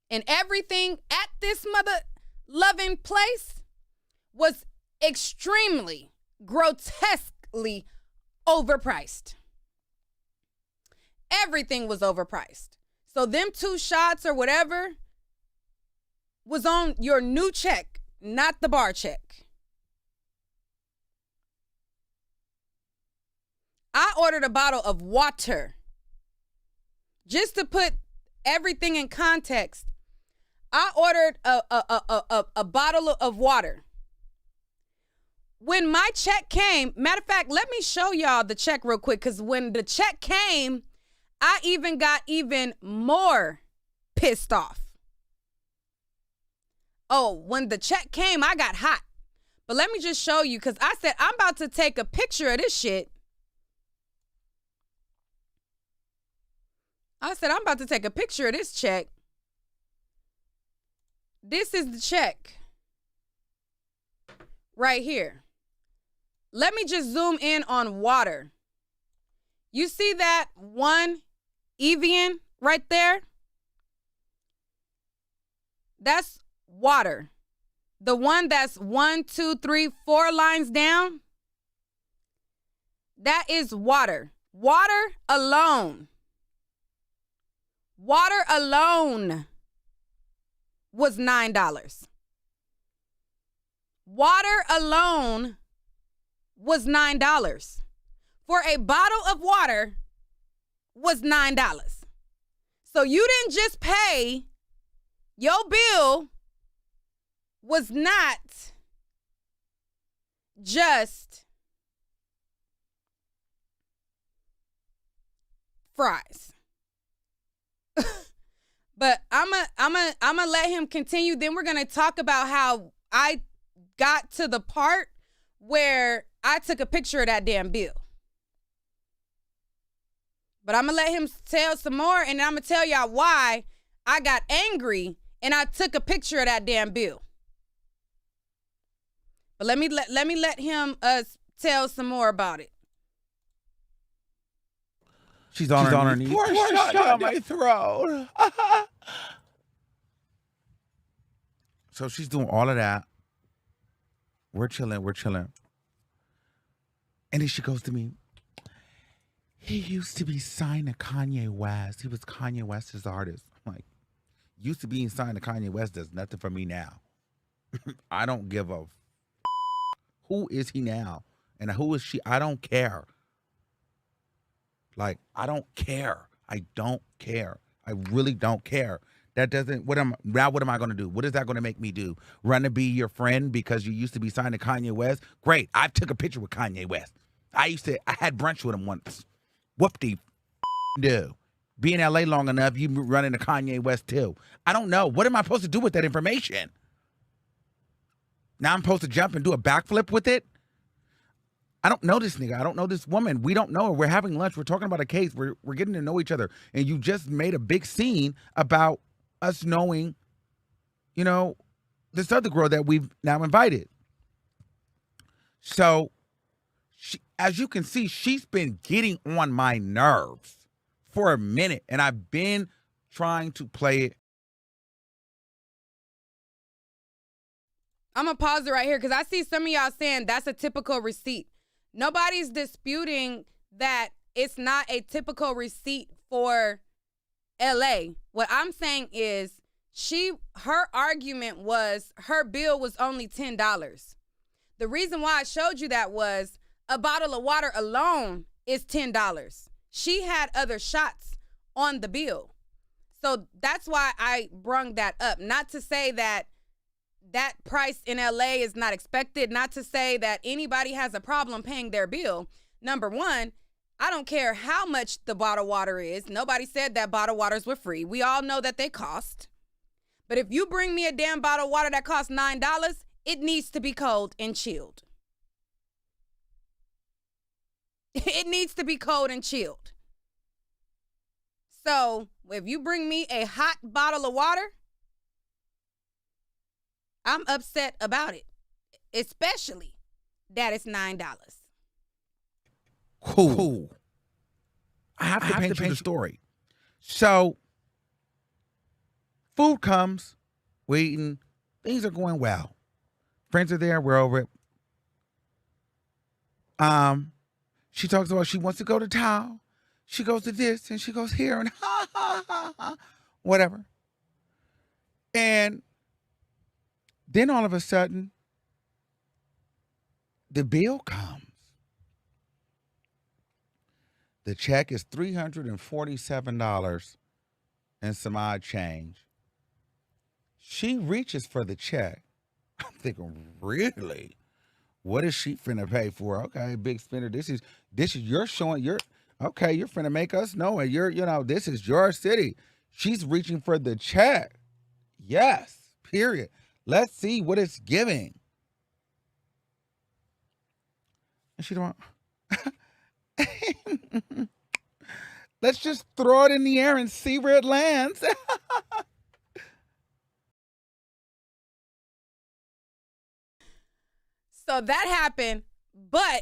And everything at this mother loving place was extremely, grotesquely overpriced. Everything was overpriced. So them 2 shots or whatever was on your new check, not the bar check. I ordered a bottle of water. Just to put everything in context, I ordered a bottle of water. When my check came, matter of fact, let me show y'all the check real quick, because when the check came, I even got even more pissed off. Oh, when the check came, I got hot. But let me just show you, because I said, I'm about to take a picture of this shit. I said, I'm about to take a picture of this check. This is the check. Right here. Let me just zoom in on water. You see that one Evian right there? That's water. The one that's 1, 2, 3, 4 lines down, that is water. Water alone. Water alone was $9. Water alone was $9. For a bottle of water was $9. So you didn't just pay, your bill was not just fries. But I'm a let him continue. Then we're going to talk about how I got to the part where I took a picture of that damn bill. But I'm going to let him tell some more, and I'm going to tell y'all why I got angry and I took a picture of that damn bill. But let me let him tell some more about it. She's on her knees. Pour shot down my throat. So she's doing all of that. We're chilling. And then she goes to me. He used to be signed to Kanye West. He was Kanye West's artist. I'm like, used to being signed to Kanye West does nothing for me now. I don't give a who is he now? And who is she? I don't care. Like, I don't care. I don't care. I really don't care. That doesn't, what am I going to do? What is that going to make me do? Run to be your friend because you used to be signed to Kanye West? Great. I took a picture with Kanye West. I had brunch with him once. Whoop-de-do. Be in LA long enough, you run into Kanye West too. I don't know. What am I supposed to do with that information? Now I'm supposed to jump and do a backflip with it? I don't know this nigga. I don't know this woman. We don't know her. We're having lunch. We're talking about a case. We're getting to know each other. And you just made a big scene about us knowing, this other girl that we've now invited. So, as you can see, she's been getting on my nerves for a minute. And I've been trying to play it. I'm going to pause it right here because I see some of y'all saying that's a typical receipt. Nobody's disputing that it's not a typical receipt for LA. What I'm saying is her argument was her bill was only $10. The reason why I showed you that was a bottle of water alone is $10. She had other shots on the bill. So that's why I brung that up. Not to say that price in LA is not expected, not to say that anybody has a problem paying their bill. Number one, I don't care how much the bottled water is. Nobody said that bottled waters were free. We all know that they cost. But if you bring me a damn bottle of water that costs $9, it needs to be cold and chilled. It needs to be cold and chilled. So if you bring me a hot bottle of water, I'm upset about it, especially that it's $9. Cool. I have to paint you the story. So, food comes, we're eating, things are going well. Friends are there, we're over it. She talks about she wants to go to town. She goes to this and she goes here and whatever. And then all of a sudden, the bill comes. The check is $347 and some odd change. She reaches for the check. I'm thinking, really? What is she finna pay for? Okay, big spender. This is you're showing you're finna make us know it. This is your city. She's reaching for the check. Yes, period. Let's see what it's giving. And she don't. Let's just throw it in the air and see where it lands. So that happened, but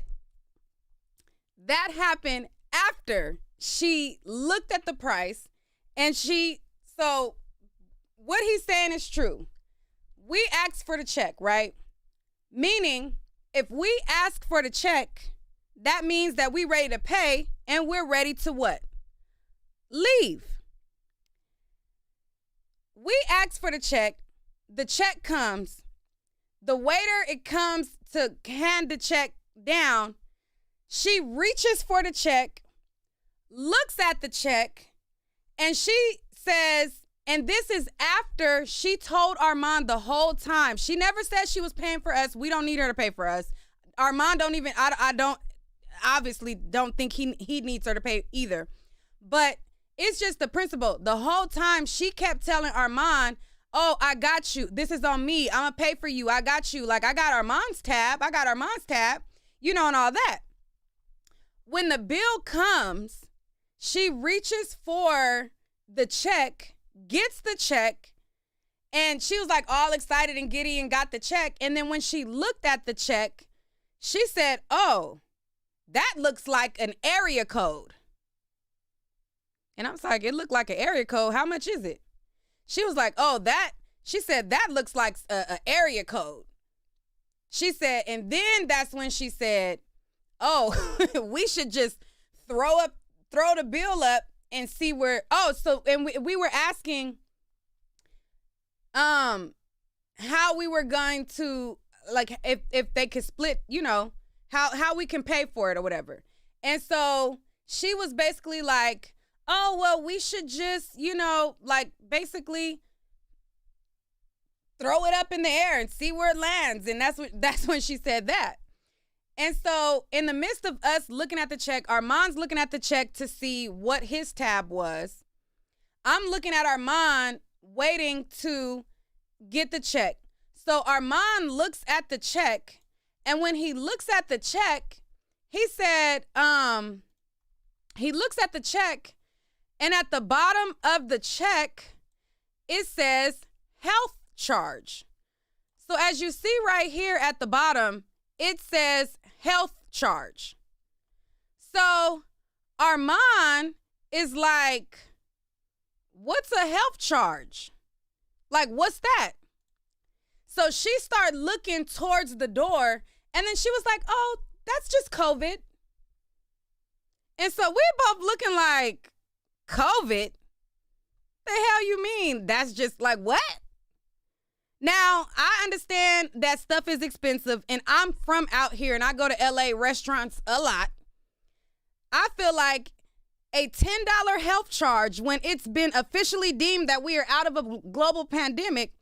that happened after she looked at the price and so what he's saying is true. We asked for the check, right? Meaning, if we ask for the check, that means that we're ready to pay and we're ready to what? Leave. We asked for the check comes. The waiter, it comes to hand the check down. She reaches for the check, looks at the check, and she says, and this is after she told Armand the whole time. She never said she was paying for us. We don't need her to pay for us. Armand don't even, I don't, obviously don't think he needs her to pay either. But it's just the principle. The whole time she kept telling Armand, oh, I got you. This is on me. I'm going to pay for you. I got you. Like, I got Armand's tab. And all that. When the bill comes, she reaches for the check, gets the check, and she was like all excited and giddy and got the check. And then when she looked at the check, she said, oh, that looks like an area code. And I was like, it looked like an area code. How much is it? She was like, oh, she said, that looks like an area code. She said, and then that's when she said, oh, we should just throw the bill up and see where, and we were asking how we were going to, like, if they could split, how we can pay for it or whatever. And so she was basically like, oh, well, we should just, like, basically throw it up in the air and see where it lands. And that's when she said that. And so in the midst of us looking at the check, Armand's looking at the check to see what his tab was. I'm looking at Armand waiting to get the check. So Armand looks at the check, and when he looks at the check, he said, he looks at the check, and at the bottom of the check, it says health charge. So as you see right here at the bottom, it says health charge. So Armand is like, what's a health charge? Like, what's that? So she started looking towards the door, and then she was like, oh, that's just COVID. And so we're both looking like, COVID? The hell you mean? That's just like, what? Now, I understand that stuff is expensive, and I'm from out here, and I go to LA restaurants a lot. I feel like a $10 health charge, when it's been officially deemed that we are out of a global pandemic,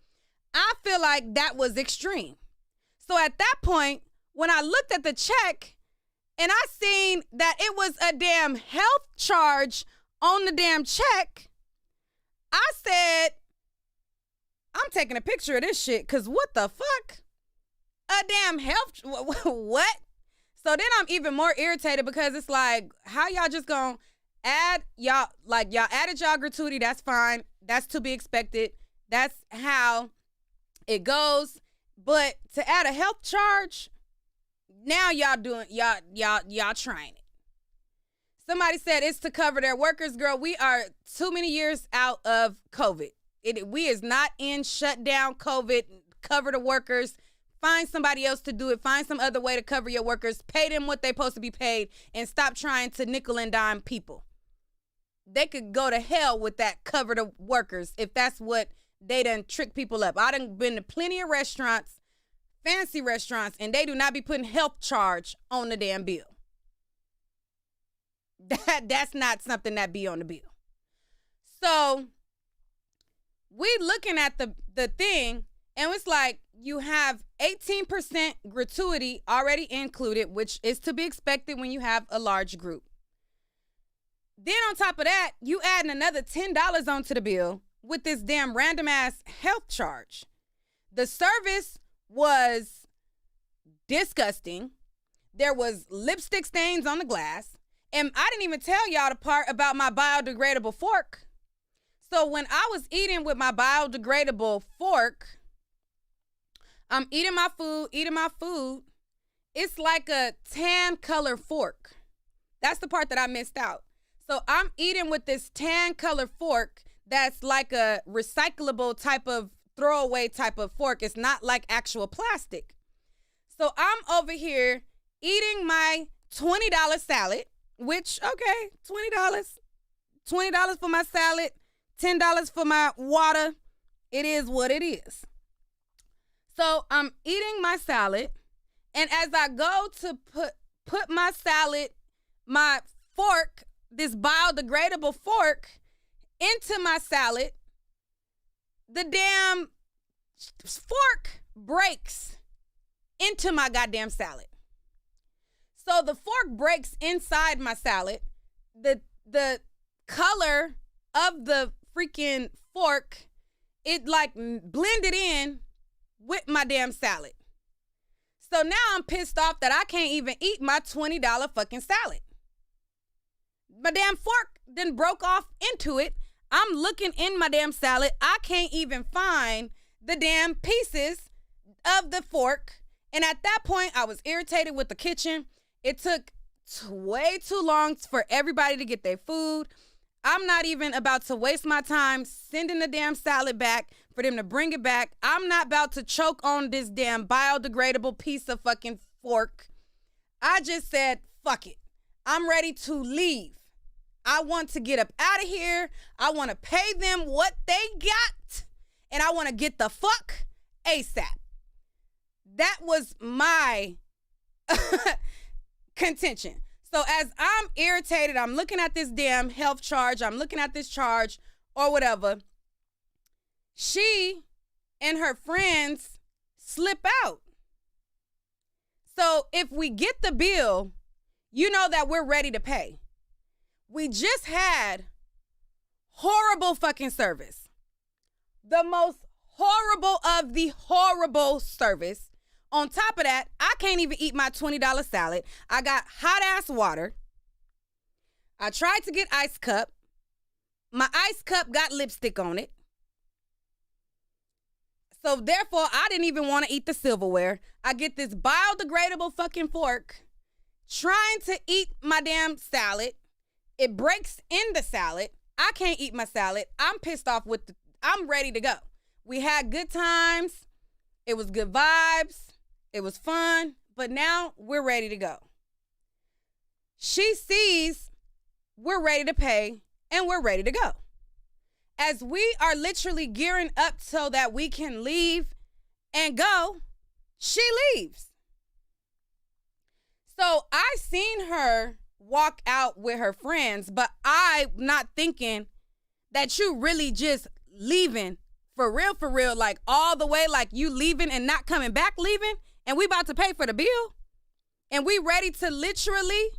I feel like that was extreme. So at that point, when I looked at the check and I seen that it was a damn health charge on the damn check, I said, I'm taking a picture of this shit, because what the fuck? A damn health, what? So then I'm even more irritated, because it's like, how y'all just gonna add, y'all added y'all gratuity, that's fine. That's to be expected. That's how it goes. But to add a health charge, now y'all trying it. Somebody said it's to cover their workers. Girl, we are too many years out of COVID. We is not in shutdown COVID. Cover the workers. Find somebody else to do it. Find some other way to cover your workers. Pay them what they're supposed to be paid, and stop trying to nickel and dime people. They could go to hell with that cover the workers if that's what they done trick people up. I done been to plenty of restaurants, fancy restaurants, and they do not be putting health charge on the damn bill. That's not something that be on the bill. So we looking at the thing, and it's like, you have 18% gratuity already included, which is to be expected when you have a large group. Then on top of that, you adding another $10 onto the bill with this damn random ass health charge. The service was disgusting. There was lipstick stains on the glass. And I didn't even tell y'all the part about my biodegradable fork. So when I was eating with my biodegradable fork, I'm eating my food. It's like a tan color fork. That's the part that I missed out. So I'm eating with this tan color fork that's like a recyclable type of throwaway type of fork. It's not like actual plastic. So I'm over here eating my $20 salad, which, okay, $20. $20 for my salad, $10 for my water. It is what it is. So I'm eating my salad, and as I go to put my salad, my fork, this biodegradable fork, into my salad, the damn fork breaks into my goddamn salad. So the fork breaks inside my salad. The color of the freaking fork, it like blended in with my damn salad. So now I'm pissed off that I can't even eat my $20 fucking salad. My damn fork then broke off into it. I'm looking in my damn salad. I can't even find the damn pieces of the fork. And at that point, I was irritated with the kitchen. It took way too long for everybody to get their food. I'm not even about to waste my time sending the damn salad back for them to bring it back. I'm not about to choke on this damn biodegradable piece of fucking fork. I just said, fuck it. I'm ready to leave. I want to get up out of here. I want to pay them what they got. And I want to get the fuck ASAP. That was my contention. So as I'm irritated, I'm looking at this damn health charge, I'm looking at this charge or whatever, she and her friends slip out. So if we get the bill, you know that we're ready to pay. We just had horrible fucking service. The most horrible of the horrible service. On top of that, I can't even eat my $20 salad. I got hot ass water. I tried to get ice cup. My ice cup got lipstick on it. So therefore, I didn't even want to eat the silverware. I get this biodegradable fucking fork trying to eat my damn salad. It breaks in the salad. I can't eat my salad. I'm pissed off I'm ready to go. We had good times. It was good vibes. It was fun, but now we're ready to go. She sees we're ready to pay and we're ready to go. As we are literally gearing up so that we can leave and go, she leaves. So I seen her walk out with her friends, but I'm not thinking that you really just leaving for real, like all the way, like you leaving and not coming back leaving. And we about to pay for the bill, and we ready to literally,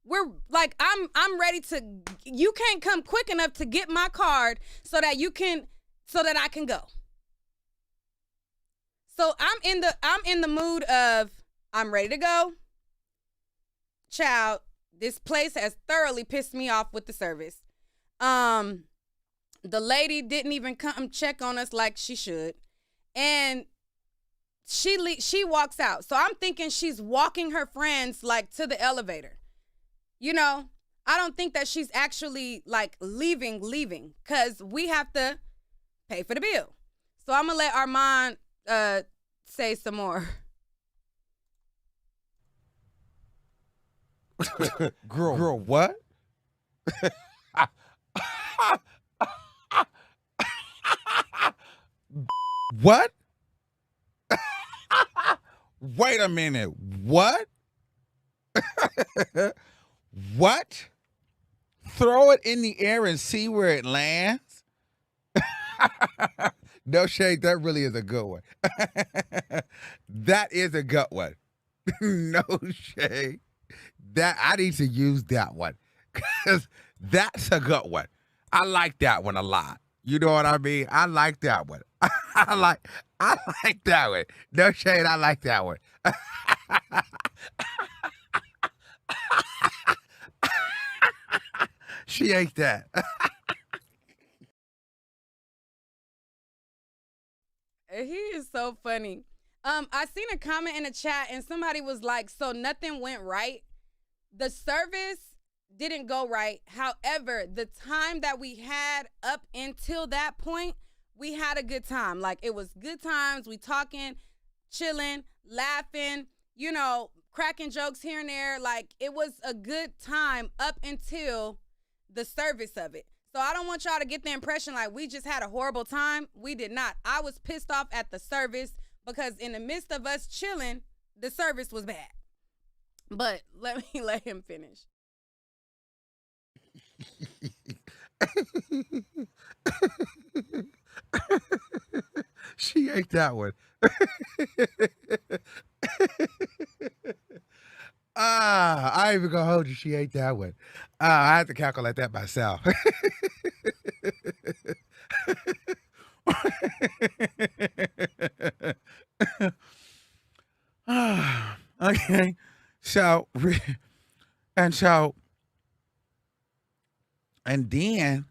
we're like, I'm ready to, you can't come quick enough to get my card so that I can go. So I'm in the mood of, I'm ready to go. Child, this place has thoroughly pissed me off with the service. The lady didn't even come check on us like she should. And she walks out. So I'm thinking she's walking her friends like to the elevator. You know, I don't think that she's actually like leaving because we have to pay for the bill. So I'm going to let Armand say some more. Girl, what? What? Wait a minute. What? What? Throw it in the air and see where it lands? No shade, that really is a good one. That is a good one. No shade. That I need to use that one. Cause that's a good one. I like that one a lot. You know what I mean? I like that one. I like that one. No shade, I like that one. She ate that. He is so funny. I seen a comment in the chat and somebody was like, so nothing went right. The service didn't go right. However, the time that we had up until that point, we had a good time. Like, it was good times. We talking, chilling, laughing, you know, cracking jokes here and there. Like, it was a good time up until the service of it. So I don't want y'all to get the impression like we just had a horrible time. We did not. I was pissed off at the service because in the midst of us chilling, the service was bad. But let me let him finish. She ate that one. I ain't even gonna hold you. She ate that one. I had to calculate that myself. Okay. So, and so, and then,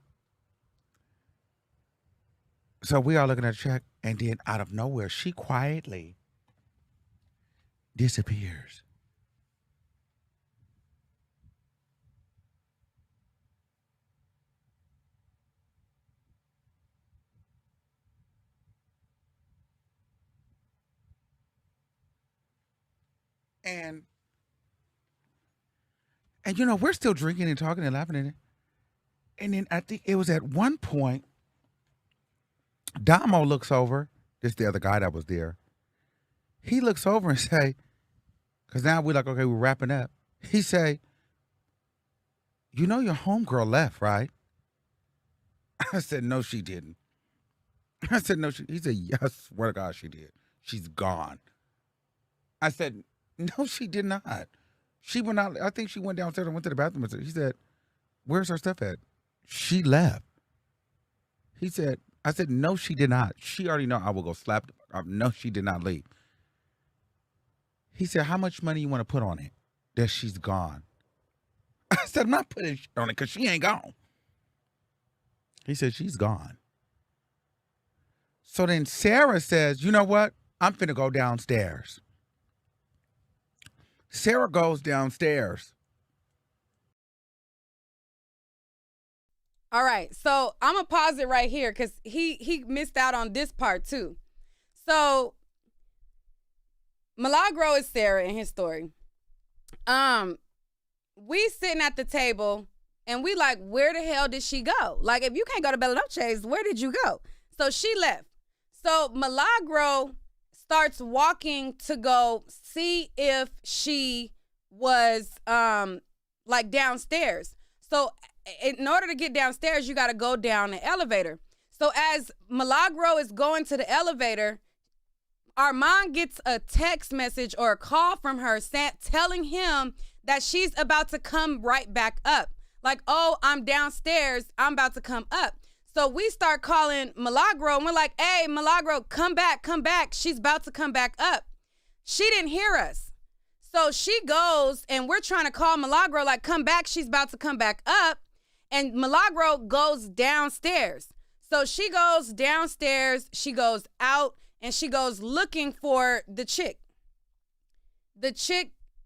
so we are looking at the check, and then out of nowhere, she quietly disappears. And we're still drinking and talking and laughing at it. And then I think it was at one point, Damo looks over. This is the other guy that was there. He looks over and say, because now we're like, okay, we're wrapping up. He say, you know your homegirl left, right? I said, no, she didn't. I said, no, he said, yes, I swear to God she did. She's gone. I said, no, she did not. She went out. I think she went downstairs and went to the bathroom. He said, where's her stuff at? She left. He said, I said, no, she did not. She already know I will go slap. No, she did not leave. He said, how much money you want to put on it that she's gone? I said, I'm not putting shit on it because she ain't gone. He said, she's gone. So then Sarah says, you know what? I'm finna go downstairs. Sarah goes downstairs. All right, so I'm gonna pause it right here because he missed out on this part too. So Milagro is Sarah in his story. We sitting at the table and we like, where the hell did she go? Like, if you can't go to Bella Noche's, where did you go? So she left. So Milagro starts walking to go see if she was like downstairs. So in order to get downstairs, you got to go down the elevator. So as Milagro is going to the elevator, Armand gets a text message or a call from her telling him that she's about to come right back up. Like, oh, I'm downstairs. I'm about to come up. So we start calling Milagro and we're like, hey, Milagro, come back. She's about to come back up. She didn't hear us. So she goes and we're trying to call Milagro like, come back. She's about to come back up. And Milagro goes downstairs. So she goes downstairs. She goes out and she goes looking for the chick.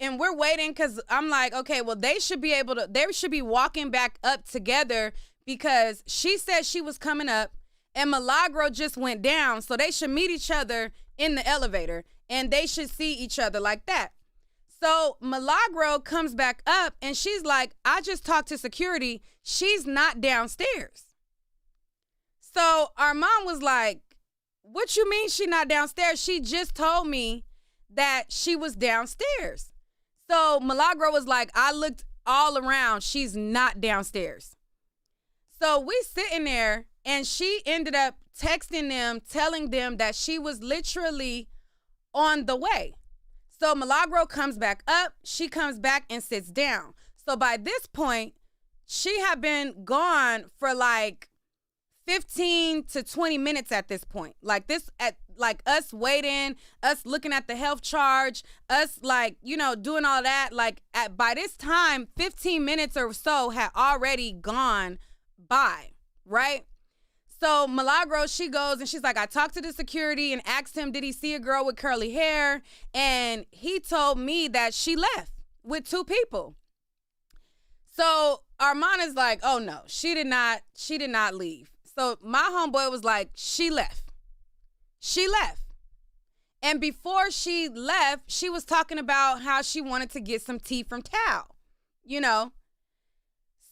And we're waiting because I'm like, okay, well, they should be walking back up together because she said she was coming up and Milagro just went down. So they should meet each other in the elevator and they should see each other like that. So Milagro comes back up and she's like, I just talked to security. She's not downstairs. So Armand was like, what you mean she not downstairs? She just told me that she was downstairs. So Milagro was like, I looked all around. She's not downstairs. So we sitting there and she ended up texting them, telling them that she was literally on the way. So Milagro comes back up. She comes back and sits down. So by this point, she had been gone for like 15 to 20 minutes at this point. Like this, at like us waiting, us looking at the health charge, us like, doing all that. Like by this time, 15 minutes or so had already gone by, right? So Milagro, she goes and she's like, I talked to the security and asked him, did he see a girl with curly hair? And he told me that she left with 2 people. So Armand is like, oh no, she did not leave. So my homeboy was like, she left. And before she left, she was talking about how she wanted to get some tea from Tao,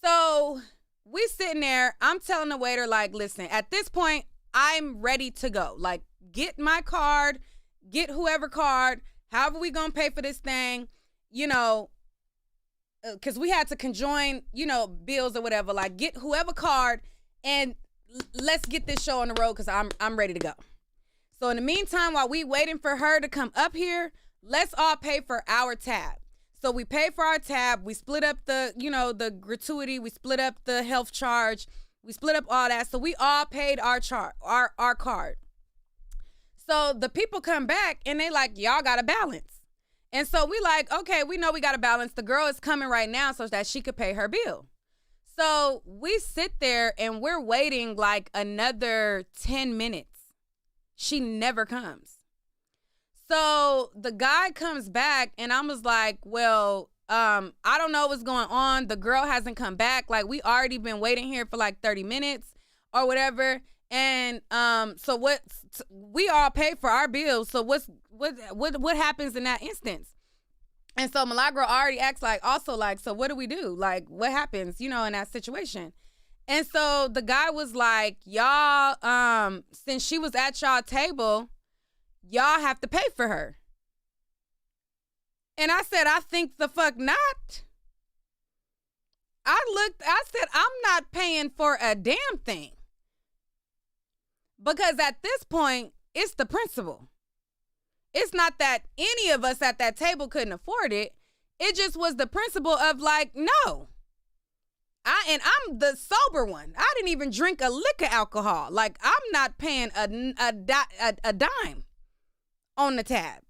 So we sitting there, I'm telling the waiter, like, listen, at this point, I'm ready to go. Like, get my card, get whoever card, however we gonna pay for this thing, because we had to conjoin, bills or whatever. Like, get whoever card and let's get this show on the road because I'm ready to go. So in the meantime, while we waiting for her to come up here, let's all pay for our tab. So we paid for our tab. We split up the, the gratuity. We split up the health charge. We split up all that. So we all paid our card. So the people come back and they like, y'all got to balance. And so we like, okay, we know we got to balance. The girl is coming right now so that she could pay her bill. So we sit there and we're waiting like another 10 minutes. She never comes. So the guy comes back and I was like, well, I don't know what's going on. The girl hasn't come back. Like, we already been waiting here for like 30 minutes or whatever. And so we all pay for our bills. So what happens in that instance? And so Milagro already asked, like, also, like, so what do we do? Like, what happens, in that situation? And so the guy was like, y'all, since she was at y'all table, y'all have to pay for her. And I said, I think the fuck not. I said, I'm not paying for a damn thing. Because at this point, it's the principle. It's not that any of us at that table couldn't afford it. It just was the principle of like, no. I'm the sober one. I didn't even drink a lick of alcohol. Like, I'm not paying a dime on the tab.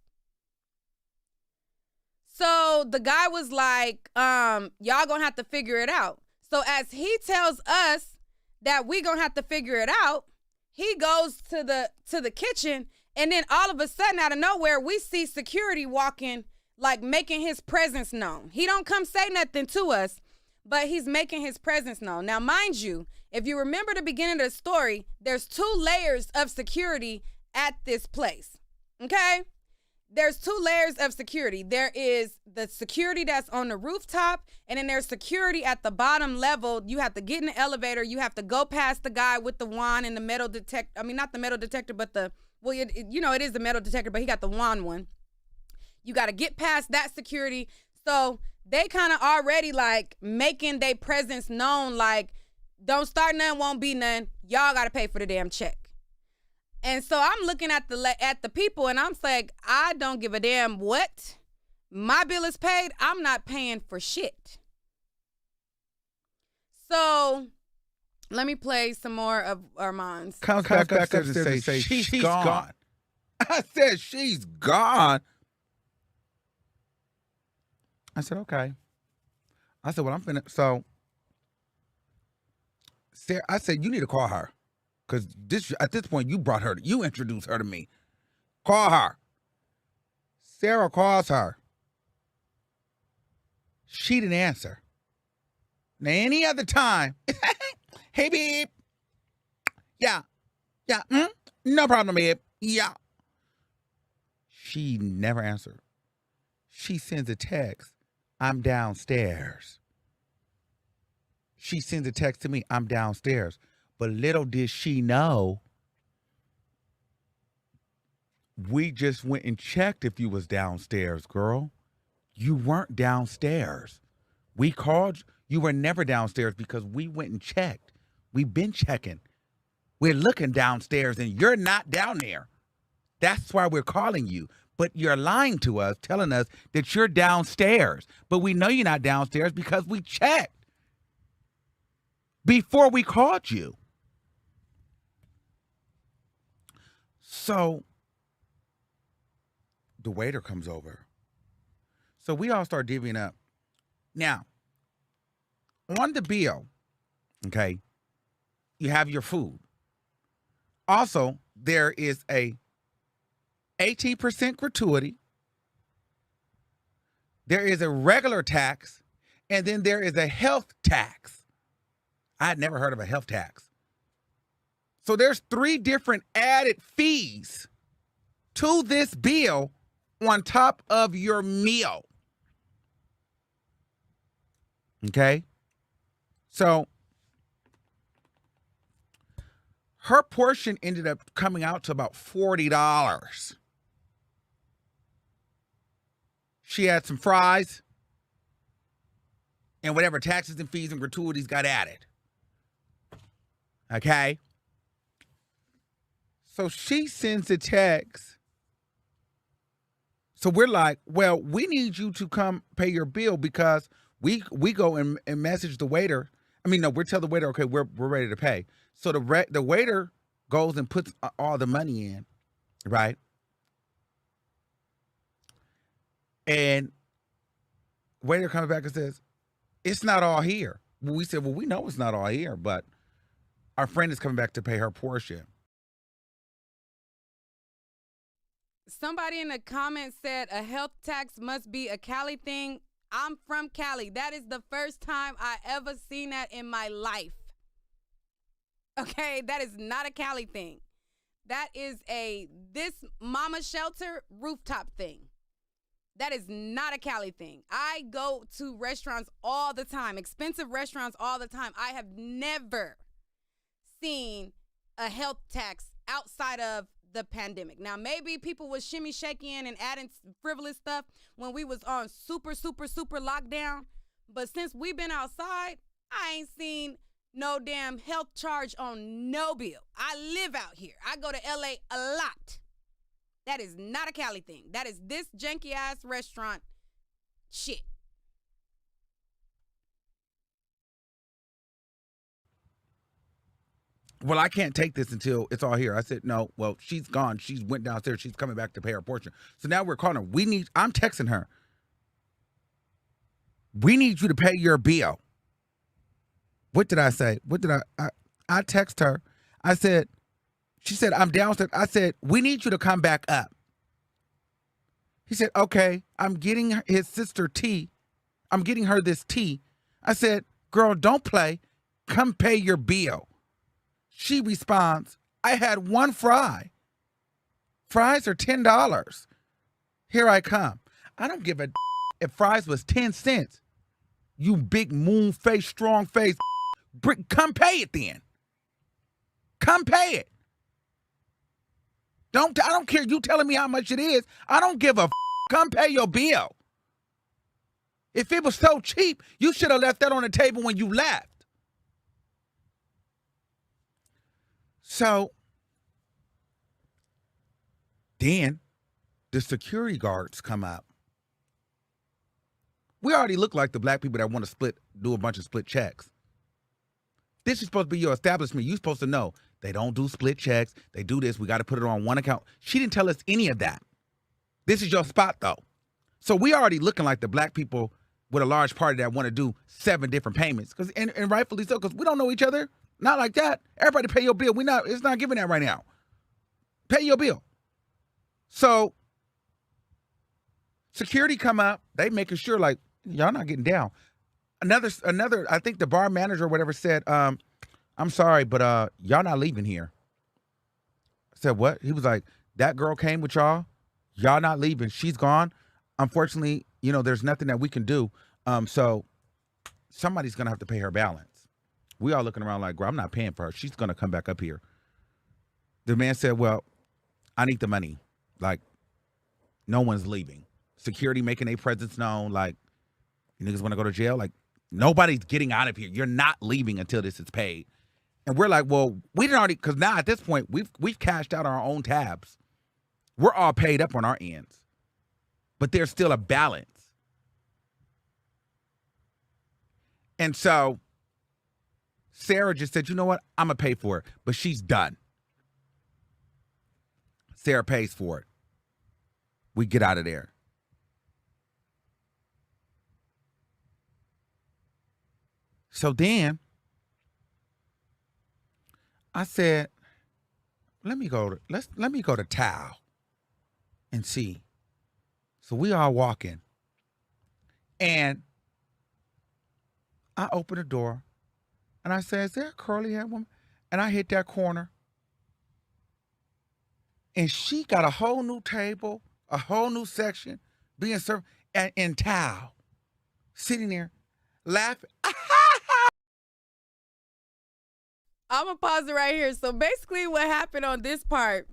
So the guy was like, y'all gonna have to figure it out. So as he tells us that we gonna have to figure it out, he goes to the kitchen, and then all of a sudden, out of nowhere, we see security walking, like making his presence known. He don't come say nothing to us, but he's making his presence known. Now, mind you, if you remember the beginning of the story, there's 2 layers of security at this place, okay? There's 2 layers of security. There is the security that's on the rooftop, and then there's security at the bottom level. You have to get in the elevator. You have to go past the guy with the wand and the metal detector. I mean, not the metal detector, but it is the metal detector, but he got the wand one. You got to get past that security. So they kind of already like making their presence known, like, don't start none, won't be none. Y'all got to pay for the damn check. And so I'm looking at the people, and I'm like, I don't give a damn what. My bill is paid. I'm not paying for shit. So let me play some more of Armons. Comes back upstairs and say, she's gone. I said, she's gone. I said, okay. I said, well, I'm finna. So Sarah, I said, you need to call her. Because at this point, you introduced her to me. Call her. Sarah calls her. She didn't answer. Now, any other time, hey, babe. Yeah. No problem, babe. Yeah. She never answered. She sends a text. I'm downstairs. She sends a text to me. I'm downstairs. But little did she know, we just went and checked if you was downstairs, girl. You weren't downstairs. We called, you were never downstairs because we went and checked. We've been checking. We're looking downstairs and you're not down there. That's why we're calling you. But you're lying to us, telling us that you're downstairs. But we know you're not downstairs because we checked before we called you. So the waiter comes over. So we all start divvying up. Now, on the bill, okay, you have your food. Also, there is a 18% gratuity. There is a regular tax, and then there is a health tax. I had never heard of a health tax. So there's 3 different added fees to this bill on top of your meal. Okay? So her portion ended up coming out to about $40. She had some fries and whatever taxes and fees and gratuities got added. Okay? So she sends a text So we're like, well, we need you to come pay your bill because we go and message the waiter. I mean, no, we tell the waiter, okay, we're ready to pay. So the waiter goes and puts all the money in, right? And waiter comes back and says, it's not all here. We said, well, we know it's not all here, but our friend is coming back to pay her portion. Somebody in the comments said a health tax must be a Cali thing. I'm from Cali. That is the first time I ever seen that in my life. Okay, that is not a Cali thing. That is this mama shelter rooftop thing. That is not a Cali thing. I go to restaurants all the time, expensive restaurants all the time. I have never seen a health tax outside of the pandemic. Now, maybe people was shimmy shaking and adding frivolous stuff when we was on super lockdown. But since we've been outside, I ain't seen no damn health charge on no bill. I live out here. I go to LA a lot. That is not a Cali thing. That is this janky ass restaurant shit. Well, I can't take this until it's all here. I said, no, well, she's gone. She went downstairs. She's coming back to pay her portion. So now we're calling her. I'm texting her. We need you to pay your bill. What did I say? I text her. She said, I'm downstairs. I said, we need you to come back up. He said, okay, I'm getting his sister tea. I'm getting her this tea. I said, girl, don't play. Come pay your bill. She responds, I had one fry. Fries are $10. Here I come. I don't give a if fries was 10 cents. You big moon face, strong face. Come pay it then. Come pay it. I don't care you telling me how much it is. I don't give a come pay your bill. If it was so cheap, you should have left that on the table when you left. So then the security guards come up. We already look like the black people that want to do a bunch of split checks. This is supposed to be your establishment. You're supposed to know they don't do split checks. They do this. We got to put it on one account. She didn't tell us any of that. This is your spot, though. So we already looking like the black people with a large party that want to do 7 different payments. And rightfully so, because we don't know each other. Not like that. Everybody pay your bill. It's not giving that right now. Pay your bill. So security come up. They making sure like y'all not getting down. Another. I think the bar manager or whatever said, I'm sorry, but y'all not leaving here. I said what? He was like, that girl came with y'all. Y'all not leaving. She's gone. Unfortunately, there's nothing that we can do. So somebody's gonna have to pay her balance. We all looking around like, girl, I'm not paying for her. She's going to come back up here. The man said, well, I need the money. Like, no one's leaving. Security making their presence known. Like, you niggas want to go to jail? Like, nobody's getting out of here. You're not leaving until this is paid. And we're like, well, we didn't already, because now at this point, we've cashed out our own tabs. We're all paid up on our ends. But there's still a balance. And so Sarah just said, you know what? I'm going to pay for it. But she's done. Sarah pays for it. We get out of there. So then I said, let me go to Tao and see. So we are walking. And I open the door. And I said, is there a curly hair woman? And I hit that corner. And she got a whole new table, a whole new section being served in towel, sitting there laughing. I'm going to pause it right here. So basically what happened on this part,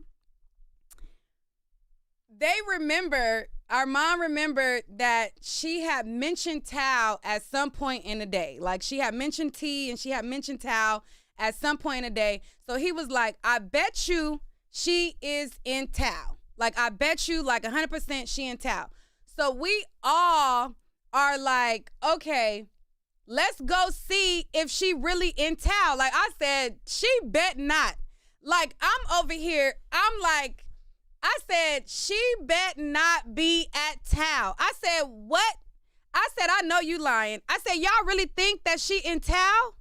our mom remembered that she had mentioned towel at some point in the day. Like she had mentioned tea and she had mentioned towel at some point in the day. So he was like, I bet you she is in towel. Like, I bet you like 100% she in town. So we all are like, okay, let's go see if she really in town. Like I said, she bet not. Like, I'm over here, I'm like, I said, she bet not be at town. I said, what? I said, I know you lying. I said, y'all really think that she in town?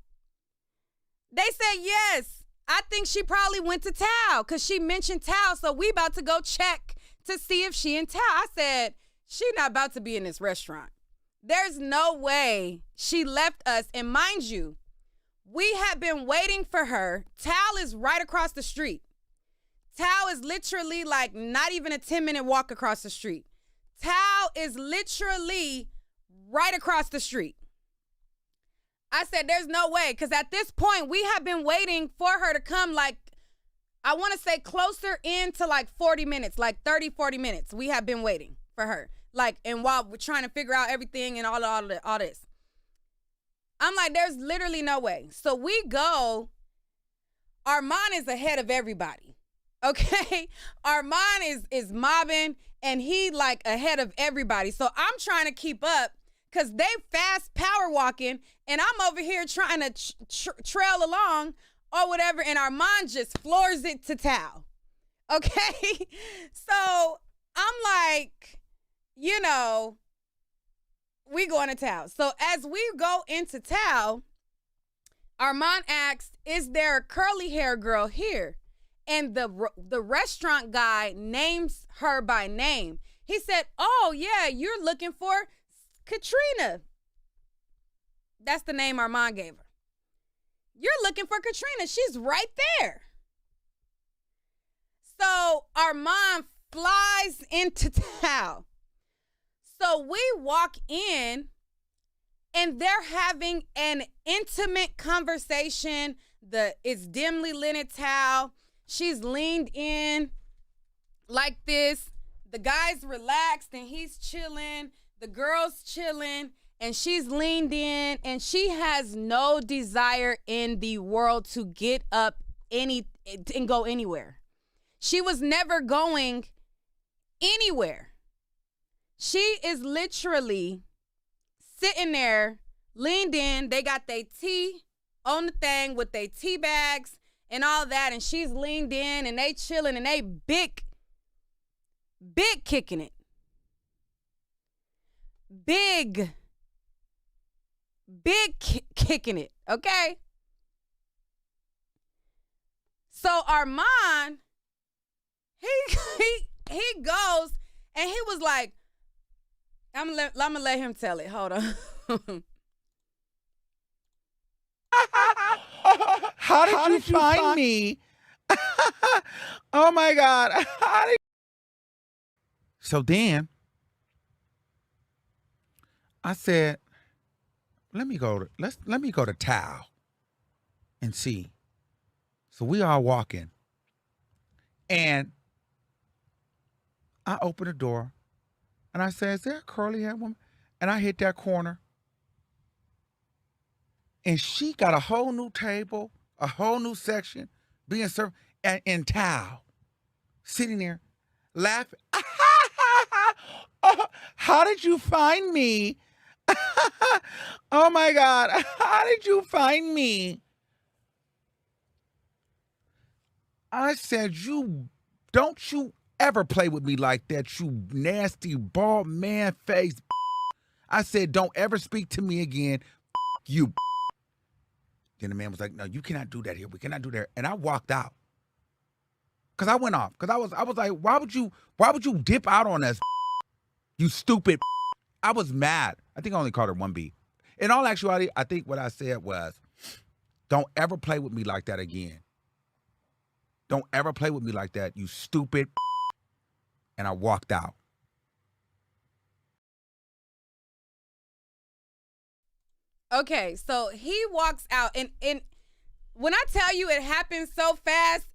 They said, yes. I think she probably went to town because she mentioned town. So we about to go check to see if she in town. I said, she not about to be in this restaurant. There's no way she left us. And mind you, we have been waiting for her. Tal is right across the street. Tal is literally like not even a 10-minute walk across the street. Tal is literally right across the street. I said, there's no way. Because at this point, we have been waiting for her to come, like, I want to say closer into like 40 minutes, like 30, 40 minutes. We have been waiting for her. Like, and while we're trying to figure out everything and all this. I'm like, there's literally no way. So we go. Armand is ahead of everybody. Okay? Armand is mobbing, and he like ahead of everybody. So I'm trying to keep up. Because they fast power walking, and I'm over here trying to trail along or whatever, and Armand just floors it to Tal. Okay? So I'm like, you know, we going to Tal. So as we go into Tal, Armand asks, is there a curly hair girl here? And the restaurant guy names her by name. He said, oh, yeah, you're looking for Katrina. That's the name Armand gave her. You're looking for Katrina. She's right there. So Armand flies into town. So we walk in, and they're having an intimate conversation. It's dimly lit towel. She's leaned in like this. The guy's relaxed, and he's chilling. The girl's chilling, and she's leaned in, and she has no desire in the world to get up and go anywhere. She was never going anywhere. She is literally sitting there, leaned in. They got their tea on the thing with their tea bags and all that, and she's leaned in, and they chilling, and they big kicking it. Big kicking it, okay? So Armand, he goes, and he was like, I'm gonna let him tell it. Hold on. How did you find me? Oh my God. So then I said, let me go to Tao and see. So we are walking, and I open the door, and I say, is there a curly haired woman? And I hit that corner, and she got a whole new table, a whole new section being served, and in Tao, sitting there laughing. How did you find me? Oh my God, how did you find me? I said, don't you ever play with me like that, you nasty bald man face. I said, don't ever speak to me again, you. Then the man was like, no, you cannot do that here. We cannot do that. And I walked out. Cause I went off. Cause I was like, why would you dip out on us, you stupid? I was mad. I think I only called her one B. In all actuality, I think what I said was, don't ever play with me like that again. Don't ever play with me like that, you stupid. And I walked out. Okay, so he walks out, and when I tell you it happened so fast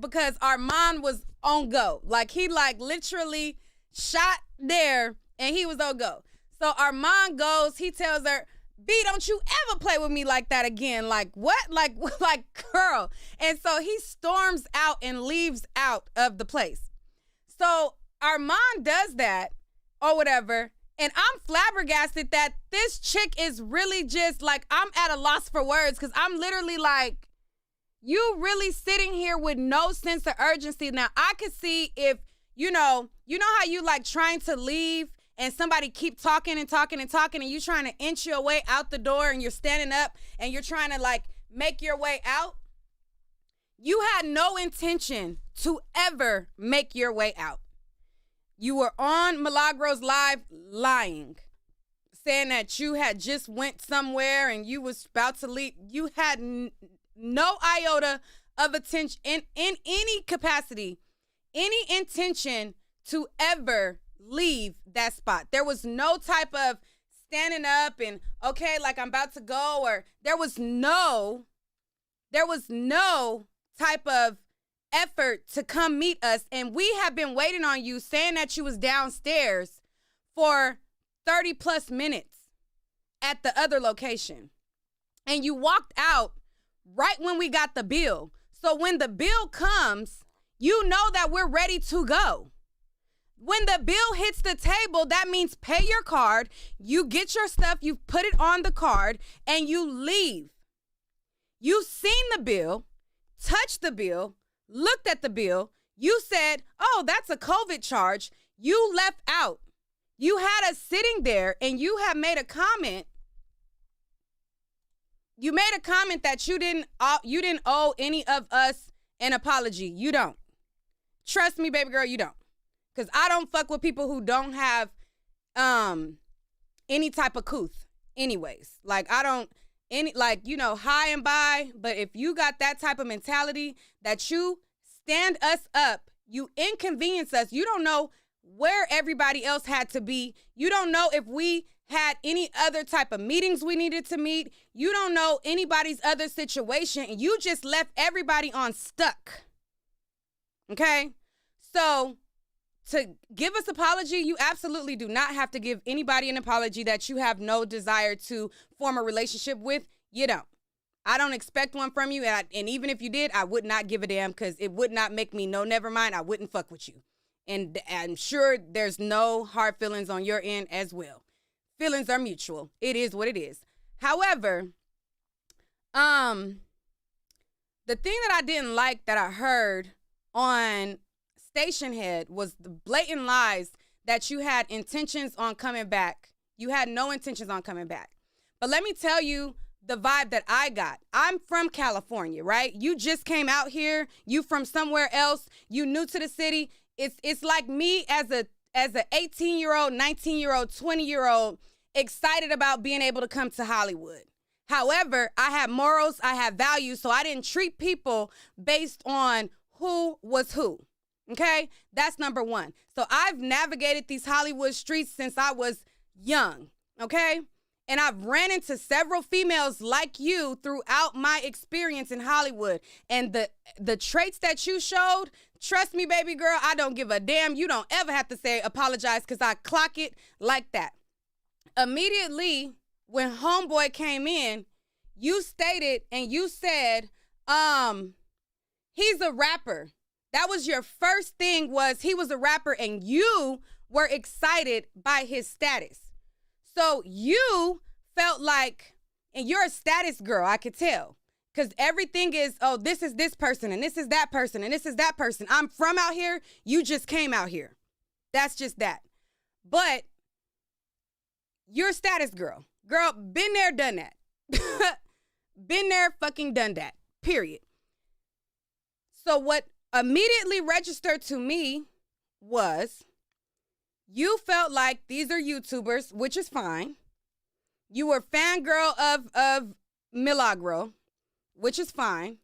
because Armand was on go. Like, he like literally shot there, and he was on go. So Armand goes, he tells her, B, don't you ever play with me like that again. Like, what? Like, girl. And so he storms out and leaves out of the place. So Armand does that or whatever. And I'm flabbergasted that this chick is really just like, I'm at a loss for words because I'm literally like, you really sitting here with no sense of urgency. Now, I could see if, you know how you like trying to leave and somebody keep talking and talking and talking and you trying to inch your way out the door and you're standing up and you're trying to like make your way out? You had no intention to ever make your way out. You were on Milagros Live lying, saying that you had just went somewhere and you was about to leave. You had no iota of attention in any capacity, any intention to ever leave that spot. There was no type of standing up and, okay, like I'm about to go, or there was no type of effort to come meet us. And we have been waiting on you, saying that you was downstairs for 30 plus minutes at the other location. And you walked out right when we got the bill. So when the bill comes, you know that we're ready to go. When the bill hits the table, that means pay your card, you get your stuff, you put it on the card, and you leave. You seen the bill, touched the bill, looked at the bill, you said, oh, that's a COVID charge. You left out. You had us sitting there and you have made a comment. You made a comment that you didn't owe any of us an apology. You don't. Trust me, baby girl, you don't. Because I don't fuck with people who don't have any type of couth anyways. Like, I don't, high and by, but if you got that type of mentality that you stand us up, you inconvenience us, you don't know where everybody else had to be. You don't know if we had any other type of meetings we needed to meet. You don't know anybody's other situation. And you just left everybody on stuck. Okay? So to give us apology, you absolutely do not have to give anybody an apology that you have no desire to form a relationship with. You don't. I don't expect one from you. And even if you did, I would not give a damn because it would not make me know, never mind. I wouldn't fuck with you. And I'm sure there's no hard feelings on your end as well. Feelings are mutual. It is what it is. However, the thing that I didn't like that I heard on Station Head was the blatant lies that you had intentions on coming back. You had no intentions on coming back. But let me tell you the vibe that I got. I'm from California, right? You just came out here. You from somewhere else. You new to the city. It's like me as a 18-year-old, 19-year-old, 20-year-old excited about being able to come to Hollywood. However, I have morals, I have values, so I didn't treat people based on who was who. Okay? That's number one. So I've navigated these Hollywood streets since I was young. Okay? And I've ran into several females like you throughout my experience in Hollywood. And the traits that you showed, trust me, baby girl, I don't give a damn. You don't ever have to say apologize because I clock it like that. Immediately, when Homeboy came in, you stated and you said, he's a rapper. That was your first thing, was he was a rapper and you were excited by his status. So you felt like, and you're a status girl, I could tell. Because everything is, oh, this is this person, and this is that person, and this is that person. I'm from out here. You just came out here. That's just that. But you're a status girl. Girl, been there, done that. Been there, fucking done that. Period. So what immediately registered to me was you felt like these are YouTubers, which is fine. You were fangirl of Milagro, which is fine.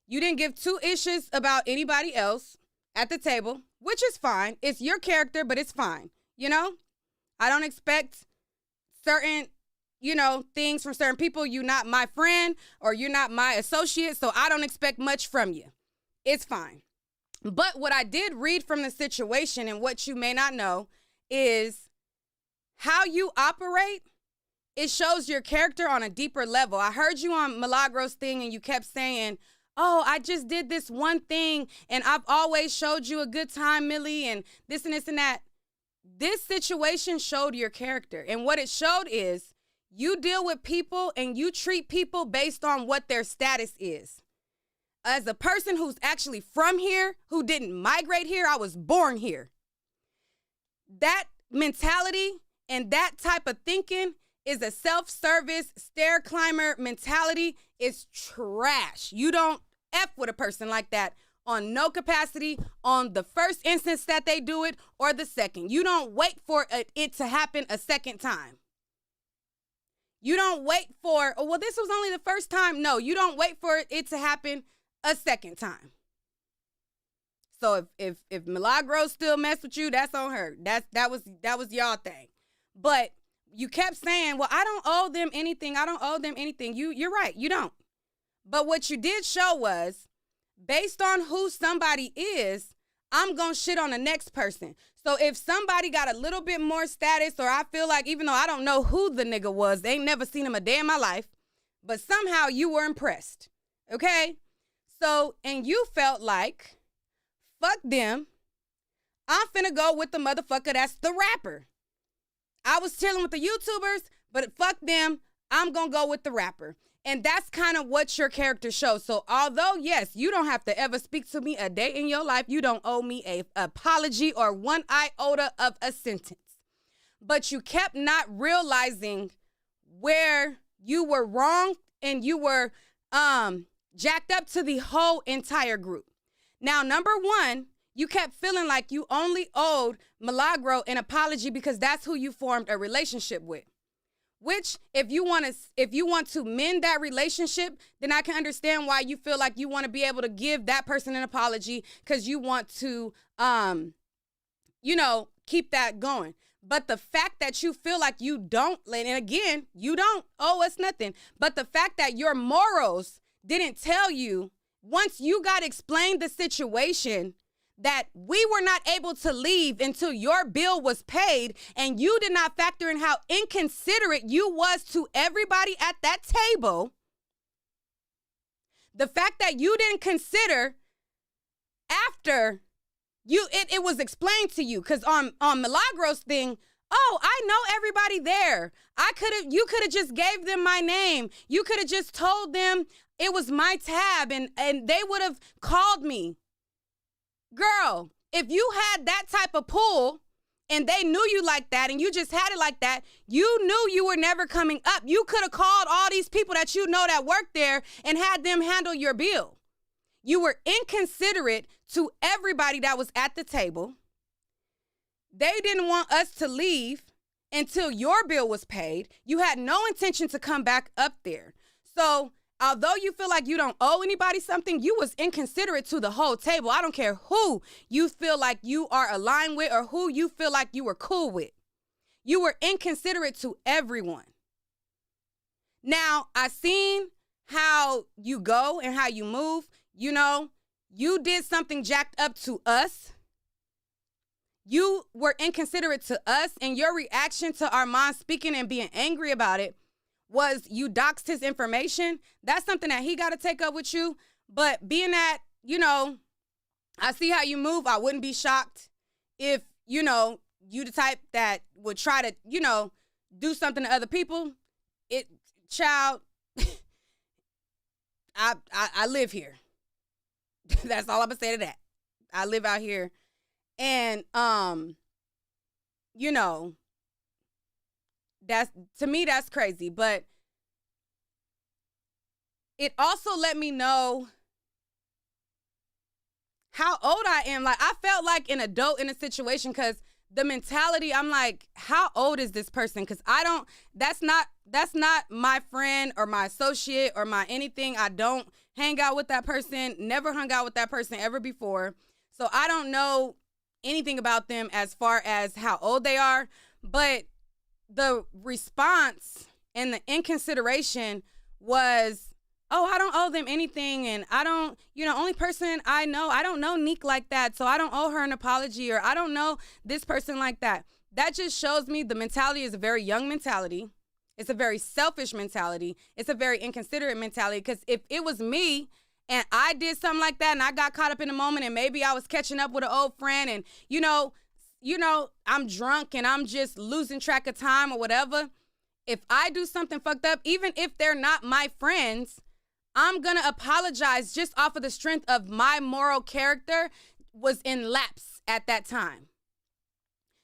You didn't give two issues about anybody else at the table, which is fine. It's your character, but it's fine. You know, I don't expect certain, things from certain people. You're not my friend or you're not my associate, so I don't expect much from you. It's fine. But what I did read from the situation and what you may not know is how you operate. It shows your character on a deeper level. I heard you on Milagro's thing and you kept saying, oh, I just did this one thing and I've always showed you a good time, Millie, and this and this and that. This situation showed your character. And what it showed is you deal with people and you treat people based on what their status is. As a person who's actually from here, who didn't migrate here, I was born here. That mentality and that type of thinking is a self-service, stair climber mentality. Is trash. You don't F with a person like that on no capacity, on the first instance that they do it or the second. You don't wait for it to happen a second time. You don't wait for, oh, well, this was only the first time. No, you don't wait for it to happen a second time. So if Milagros still mess with you, that's on her. That was y'all thing. But you kept saying, well, I don't owe them anything. I don't owe them anything. You're right. You don't. But what you did show was, based on who somebody is, I'm going to shit on the next person. So if somebody got a little bit more status, or I feel like, even though I don't know who the nigga was, they ain't never seen him a day in my life, but somehow you were impressed. Okay? So, and you felt like, fuck them. I'm finna go with the motherfucker that's the rapper. I was chilling with the YouTubers, but fuck them. I'm gonna go with the rapper. And that's kind of what your character shows. So although, yes, you don't have to ever speak to me a day in your life, you don't owe me an apology or one iota of a sentence. But you kept not realizing where you were wrong and you were jacked up to the whole entire group. Now, number one, you kept feeling like you only owed Milagro an apology because that's who you formed a relationship with. Which, if you want to mend that relationship, then I can understand why you feel like you want to be able to give that person an apology because you want to, keep that going. But the fact that you feel like you don't, and again, you don't owe us nothing, but the fact that your morals didn't tell you, once you got explained the situation, that we were not able to leave until your bill was paid, and you did not factor in how inconsiderate you was to everybody at that table. The fact that you didn't consider after it was explained to you, because on Milagros thing, oh, I know everybody there. You could have just gave them my name. You could have just told them it was my tab and they would have called me. Girl, if you had that type of pull and they knew you like that and you just had it like that, you knew you were never coming up. You could have called all these people that you know that work there and had them handle your bill. You were inconsiderate to everybody that was at the table. They didn't want us to leave until your bill was paid. You had no intention to come back up there. So although you feel like you don't owe anybody something, you was inconsiderate to the whole table. I don't care who you feel like you are aligned with or who you feel like you were cool with. You were inconsiderate to everyone. Now, I seen how you go and how you move. You know, you did something jacked up to us. You were inconsiderate to us, and your reaction to Armons speaking and being angry about it was you doxed his information. That's something that he got to take up with you. But being that, I see how you move, I wouldn't be shocked if, you the type that would try to, do something to other people. Child, I live here. That's all I'm going to say to that. I live out here. And, to me, that's crazy. But it also let me know how old I am. Like, I felt like an adult in a situation because the mentality, I'm like, how old is this person? Because that's not my friend or my associate or my anything. I don't hang out with that person, never hung out with that person ever before. So I don't know anything about them as far as how old they are. But the response and the inconsideration was, oh, I don't owe them anything. And I don't, only person I don't know Neek like that. So I don't owe her an apology, or I don't know this person like that. That just shows me the mentality is a very young mentality. It's a very selfish mentality. It's a very inconsiderate mentality. Because if it was me and I did something like that and I got caught up in the moment and maybe I was catching up with an old friend and, I'm drunk and I'm just losing track of time or whatever. If I do something fucked up, even if they're not my friends, I'm going to apologize just off of the strength of my moral character was in lapse at that time.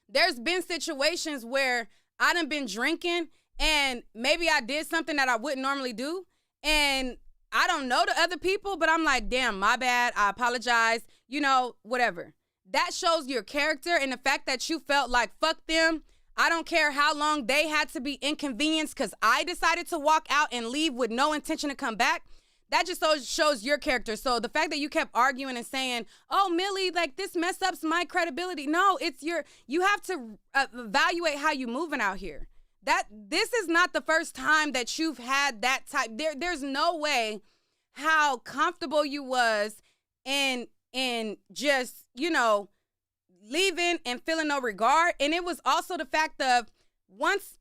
There's been situations where I done been drinking and maybe I did something that I wouldn't normally do. And I don't know the other people, but I'm like, damn, my bad. I apologize. Whatever. That shows your character and the fact that you felt like, fuck them. I don't care how long they had to be inconvenienced because I decided to walk out and leave with no intention to come back. That just shows your character. So the fact that you kept arguing and saying, oh, Millie, like this mess ups my credibility. No, you have to evaluate how you moving out here. This is not the first time that you've had that type. There's no way how comfortable you was in just, leaving and feeling no regard. And it was also the fact of once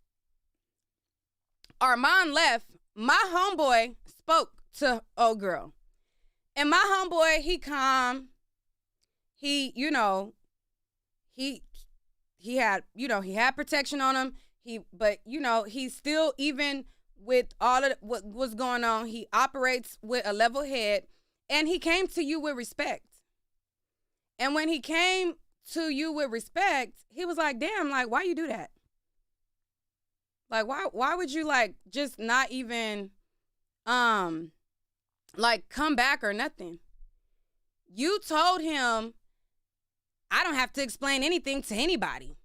Armand left, my homeboy spoke to old girl. And my homeboy, he calm. He had protection on him. He's still, even with all of what was going on, he operates with a level head and he came to you with respect. And when he came to you with respect, he was like, damn, like, why you do that? Like, why would you just not even, come back or nothing? You told him, I don't have to explain anything to anybody.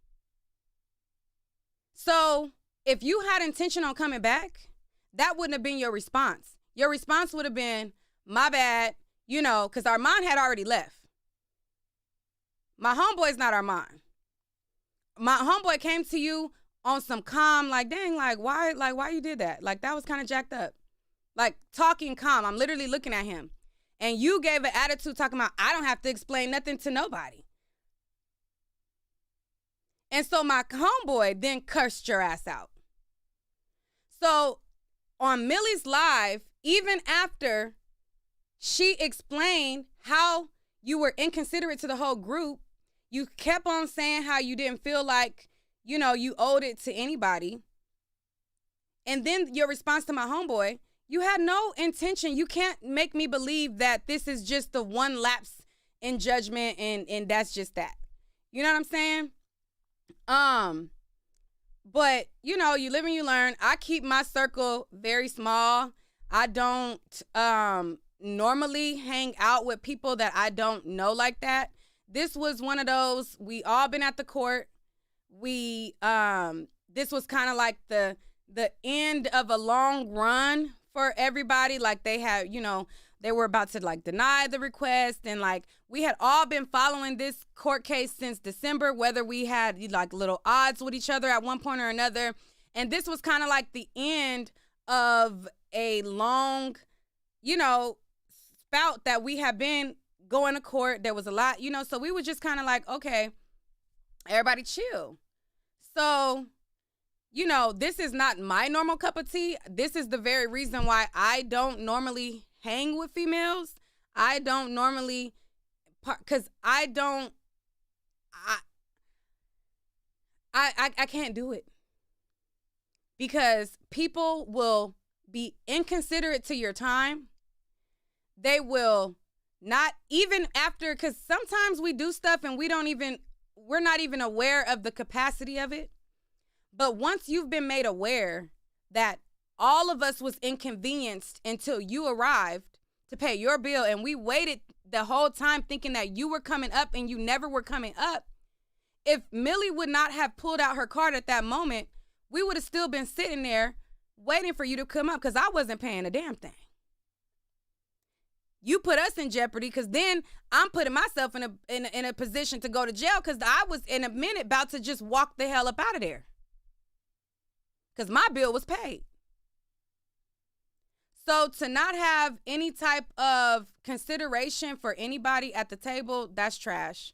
So if you had intention on coming back, that wouldn't have been your response. Your response would have been, my bad, because Armand had already left. My homeboy's not Armand. My homeboy came to you on some calm, dang, why you did that? That was kind of jacked up. Talking calm. I'm literally looking at him. And you gave an attitude talking about, I don't have to explain nothing to nobody. And so my homeboy then cursed your ass out. So on Millie's live, even after she explained how you were inconsiderate to the whole group, you kept on saying how you didn't feel like, you owed it to anybody. And then your response to my homeboy, you had no intention. You can't make me believe that this is just the one lapse in judgment and that's just that. You know what I'm saying? But you live and you learn. I keep my circle very small. I don't normally hang out with people that I don't know like that. This was one of those, we all been at the court. This was kind of like the end of a long run for everybody. They had, they were about to deny the request. And we had all been following this court case since December, whether we had little odds with each other at one point or another. And this was kind of the end of a long, spout that we have been going to court. There was a lot, so we were just kind of okay, everybody chill. So, this is not my normal cup of tea. This is the very reason why I don't normally hang with females. I don't normally, because I can't do it. Because people will be inconsiderate to your time. They will not even after, because sometimes we do stuff and we're not even aware of the capacity of it. But once you've been made aware that all of us was inconvenienced until you arrived to pay your bill and we waited the whole time thinking that you were coming up and you never were coming up, if Millie would not have pulled out her card at that moment, we would have still been sitting there waiting for you to come up because I wasn't paying a damn thing. You put us in jeopardy because then I'm putting myself in a position to go to jail because I was in a minute about to just walk the hell up out of there because my bill was paid. So to not have any type of consideration for anybody at the table, that's trash.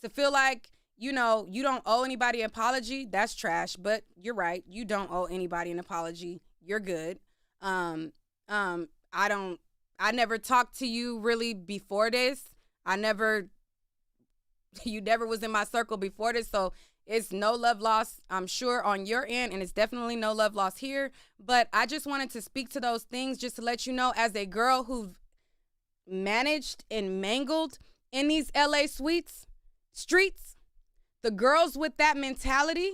To feel like, you don't owe anybody an apology, that's trash. But you're right. You don't owe anybody an apology. You're good. I don't I never talked to you really before this. I never, you never was in my circle before this. So it's no love lost, I'm sure, on your end. And it's definitely no love lost here. But I just wanted to speak to those things just to let you know, as a girl who've managed and mangled in these LA streets, the girls with that mentality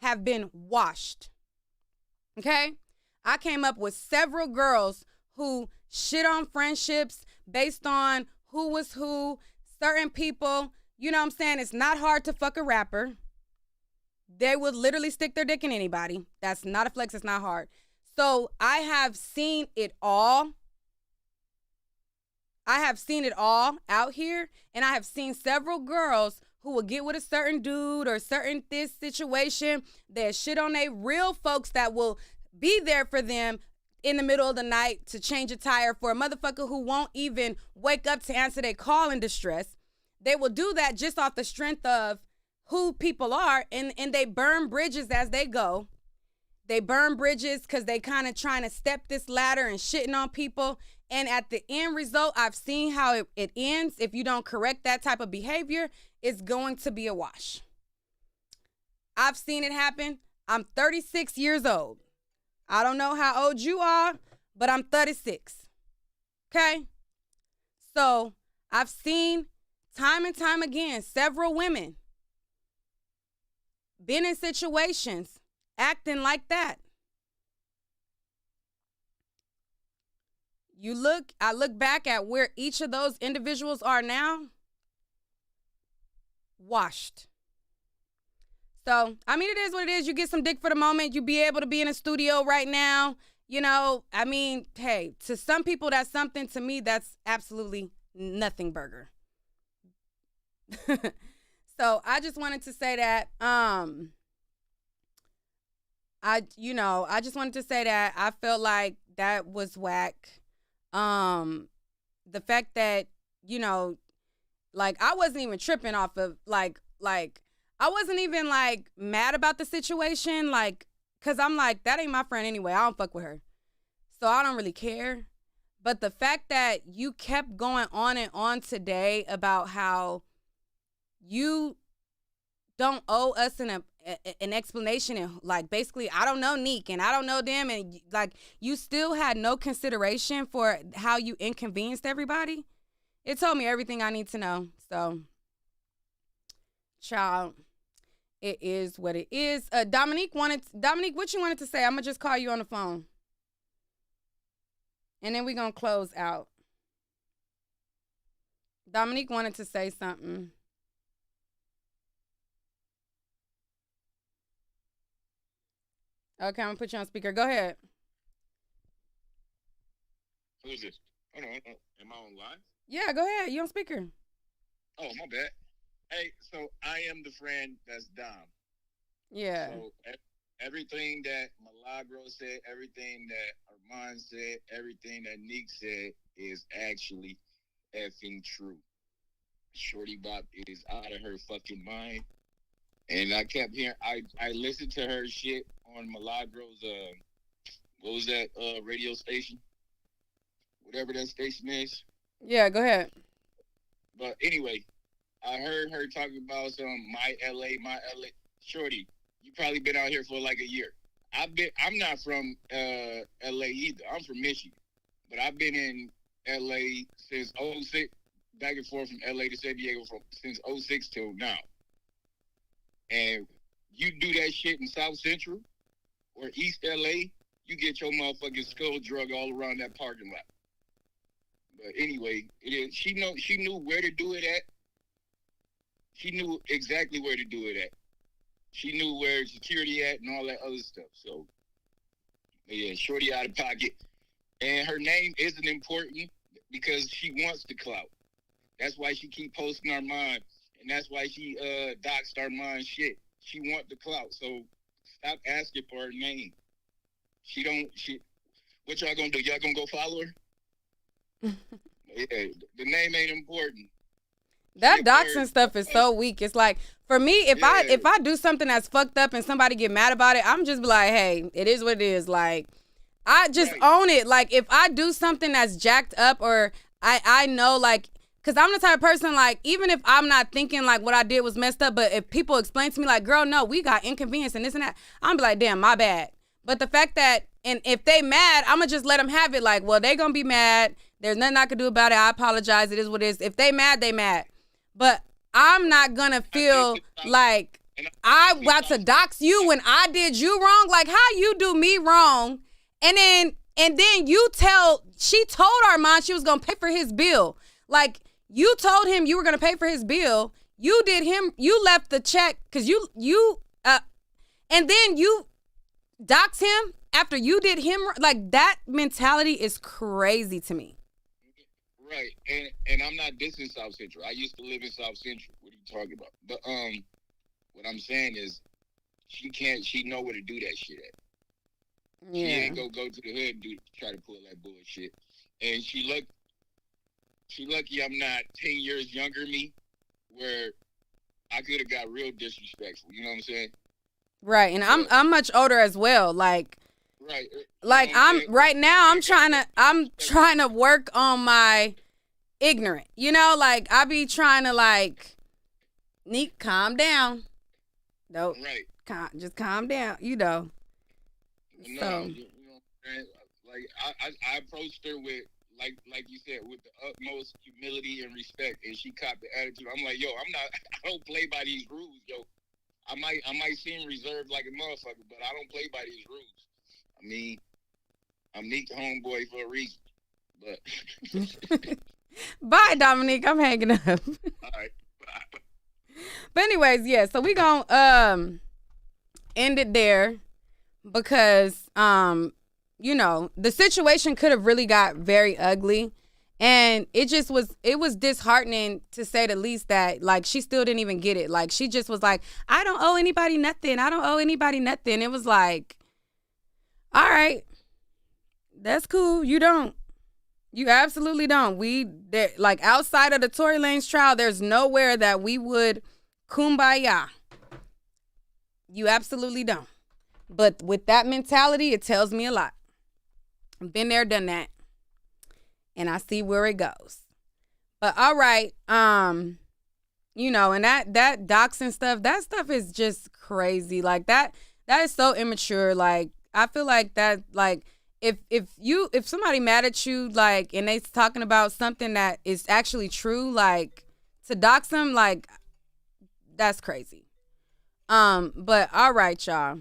have been washed. Okay? I came up with several girls who shit on friendships based on who was who, certain people. You know what I'm saying? It's not hard to fuck a rapper. They would literally stick their dick in anybody. That's not a flex. It's not hard. So I have seen it all. I have seen it all out here. And I have seen several girls who will get with a certain dude or certain this situation. That shit on they real folks that will be there for them in the middle of the night to change a tire for a motherfucker who won't even wake up to answer their call in distress. They will do that just off the strength of who people are, and they burn bridges as they go. They burn bridges because they kind of trying to step this ladder and shitting on people. And at the end result, I've seen how it ends. If you don't correct that type of behavior, it's going to be a wash. I've seen it happen. I'm 36 years old. I don't know how old you are, but I'm 36. Okay? So I've seen time and time again several women been in situations acting like that. I look back at where each of those individuals are now, washed. So, I mean, it is what it is. You get some dick for the moment. You be able to be in a studio right now. You know, I mean, hey, to some people that's something. To me, that's absolutely nothing burger. So I just wanted to say that, I just wanted to say that I felt like that was whack. The fact that, like, I wasn't even tripping off of, like, I wasn't even, like, mad about the situation, like, because I'm like, that ain't my friend anyway. I don't fuck with her. So I don't really care. But the fact that you kept going on and on today about how you don't owe us an explanation, and like basically I don't know Neek and I don't know them, and like you still had no consideration for how you inconvenienced everybody. It told me everything I need to know. So, child, it is what it is. Dominique, what you wanted to say? I'm gonna just call you on the phone, and then we're gonna close out. Dominique wanted to say something. Okay, I'm gonna put you on speaker. Go ahead. Who is this? Hold on. Am I on live? Yeah, go ahead. You on speaker. Oh, my bad. Hey, so I am the friend that's Dom. Yeah. So everything that Milagro said, everything that Armons said, everything that Neek said is actually effing true. Shorty Bop is out of her fucking mind. And I kept hearing, I listened to her shit on Milagro's, what was that radio station? Whatever that station is. Yeah, go ahead. But anyway, I heard her talking about some my LA. Shorty, you probably been out here for like a year. I'm not from LA either. I'm from Michigan. But I've been in LA since 06, back and forth from LA to San Diego since 06 till now. And you do that shit in South Central or East LA, you get your motherfucking skull drug all around that parking lot. But anyway, she knew where to do it at. She knew exactly where to do it at. She knew where security at and all that other stuff. So, yeah, shorty out of pocket. And her name isn't important because she wants the clout. That's why she keep posting Armand. And that's why she doxed Armand shit. She want the clout. So stop asking for her name. What y'all gonna do? Y'all gonna go follow her? Yeah, the name ain't important. That doxing stuff is so weak. It's like, for me, if I do something that's fucked up and somebody get mad about it, I'm just be like, hey, it is what it is. Like, I just own it. Like, if I do something that's jacked up, or I know, like, because I'm the type of person, like, even if I'm not thinking, like, what I did was messed up, but if people explain to me, like, girl, no, we got inconvenience and this and that, I'm be like, damn, my bad. But the fact that, and if they mad, I'm going to just let them have it. Like, well, they going to be mad. There's nothing I can do about it. I apologize. It is what it is. If they mad, they mad. But I'm not going to feel like I about to dox you when I did you wrong. Like, how you do me wrong, and then she told Armand she was going to pay for his bill. Like, you told him you were going to pay for his bill. You left the check because and then you dox him after you did him. Like, that mentality is crazy to me. Right, and I'm not dissing South Central. I used to live in South Central. What are you talking about? But what I'm saying is, she know where to do that shit at. Yeah. She ain't go to the hood and try to pull that bullshit. And she lucky I'm not 10 years younger than me, where I could have got real disrespectful. You know what I'm saying? Right, and I'm much older as well. Like, right. Like, I'm trying to work on my ignorant. You know, like, I be trying to, like, Neek, calm down. Nope. Right. Just calm down. You know. No, So. Like, I approached her with, like you said, with the utmost humility and respect, and she copped the attitude. I'm like, yo, I don't play by these rules, yo. I might seem reserved like a motherfucker, but I don't play by these rules. I mean, I'm Neek homeboy for a reason, but. Bye, Dominique. I'm hanging up. All right. Bye. But anyways, yeah. So we gonna end it there because you know, the situation could have really got very ugly, and it was disheartening, to say the least, that, like, she still didn't even get it. Like, she just was like, I don't owe anybody nothing. I don't owe anybody nothing. It was like, all right, that's cool. You don't. You absolutely don't. Like, outside of the Tory Lanez trial, there's nowhere that we would kumbaya. You absolutely don't. But with that mentality, it tells me a lot. I've been there, done that. And I see where it goes. But all right, you know, and that doxing stuff, that stuff is just crazy. Like, that is so immature. Like, I feel like that, like, if somebody mad at you, like, and they talking about something that is actually true, like, to dox them, like, that's crazy. But all right, y'all.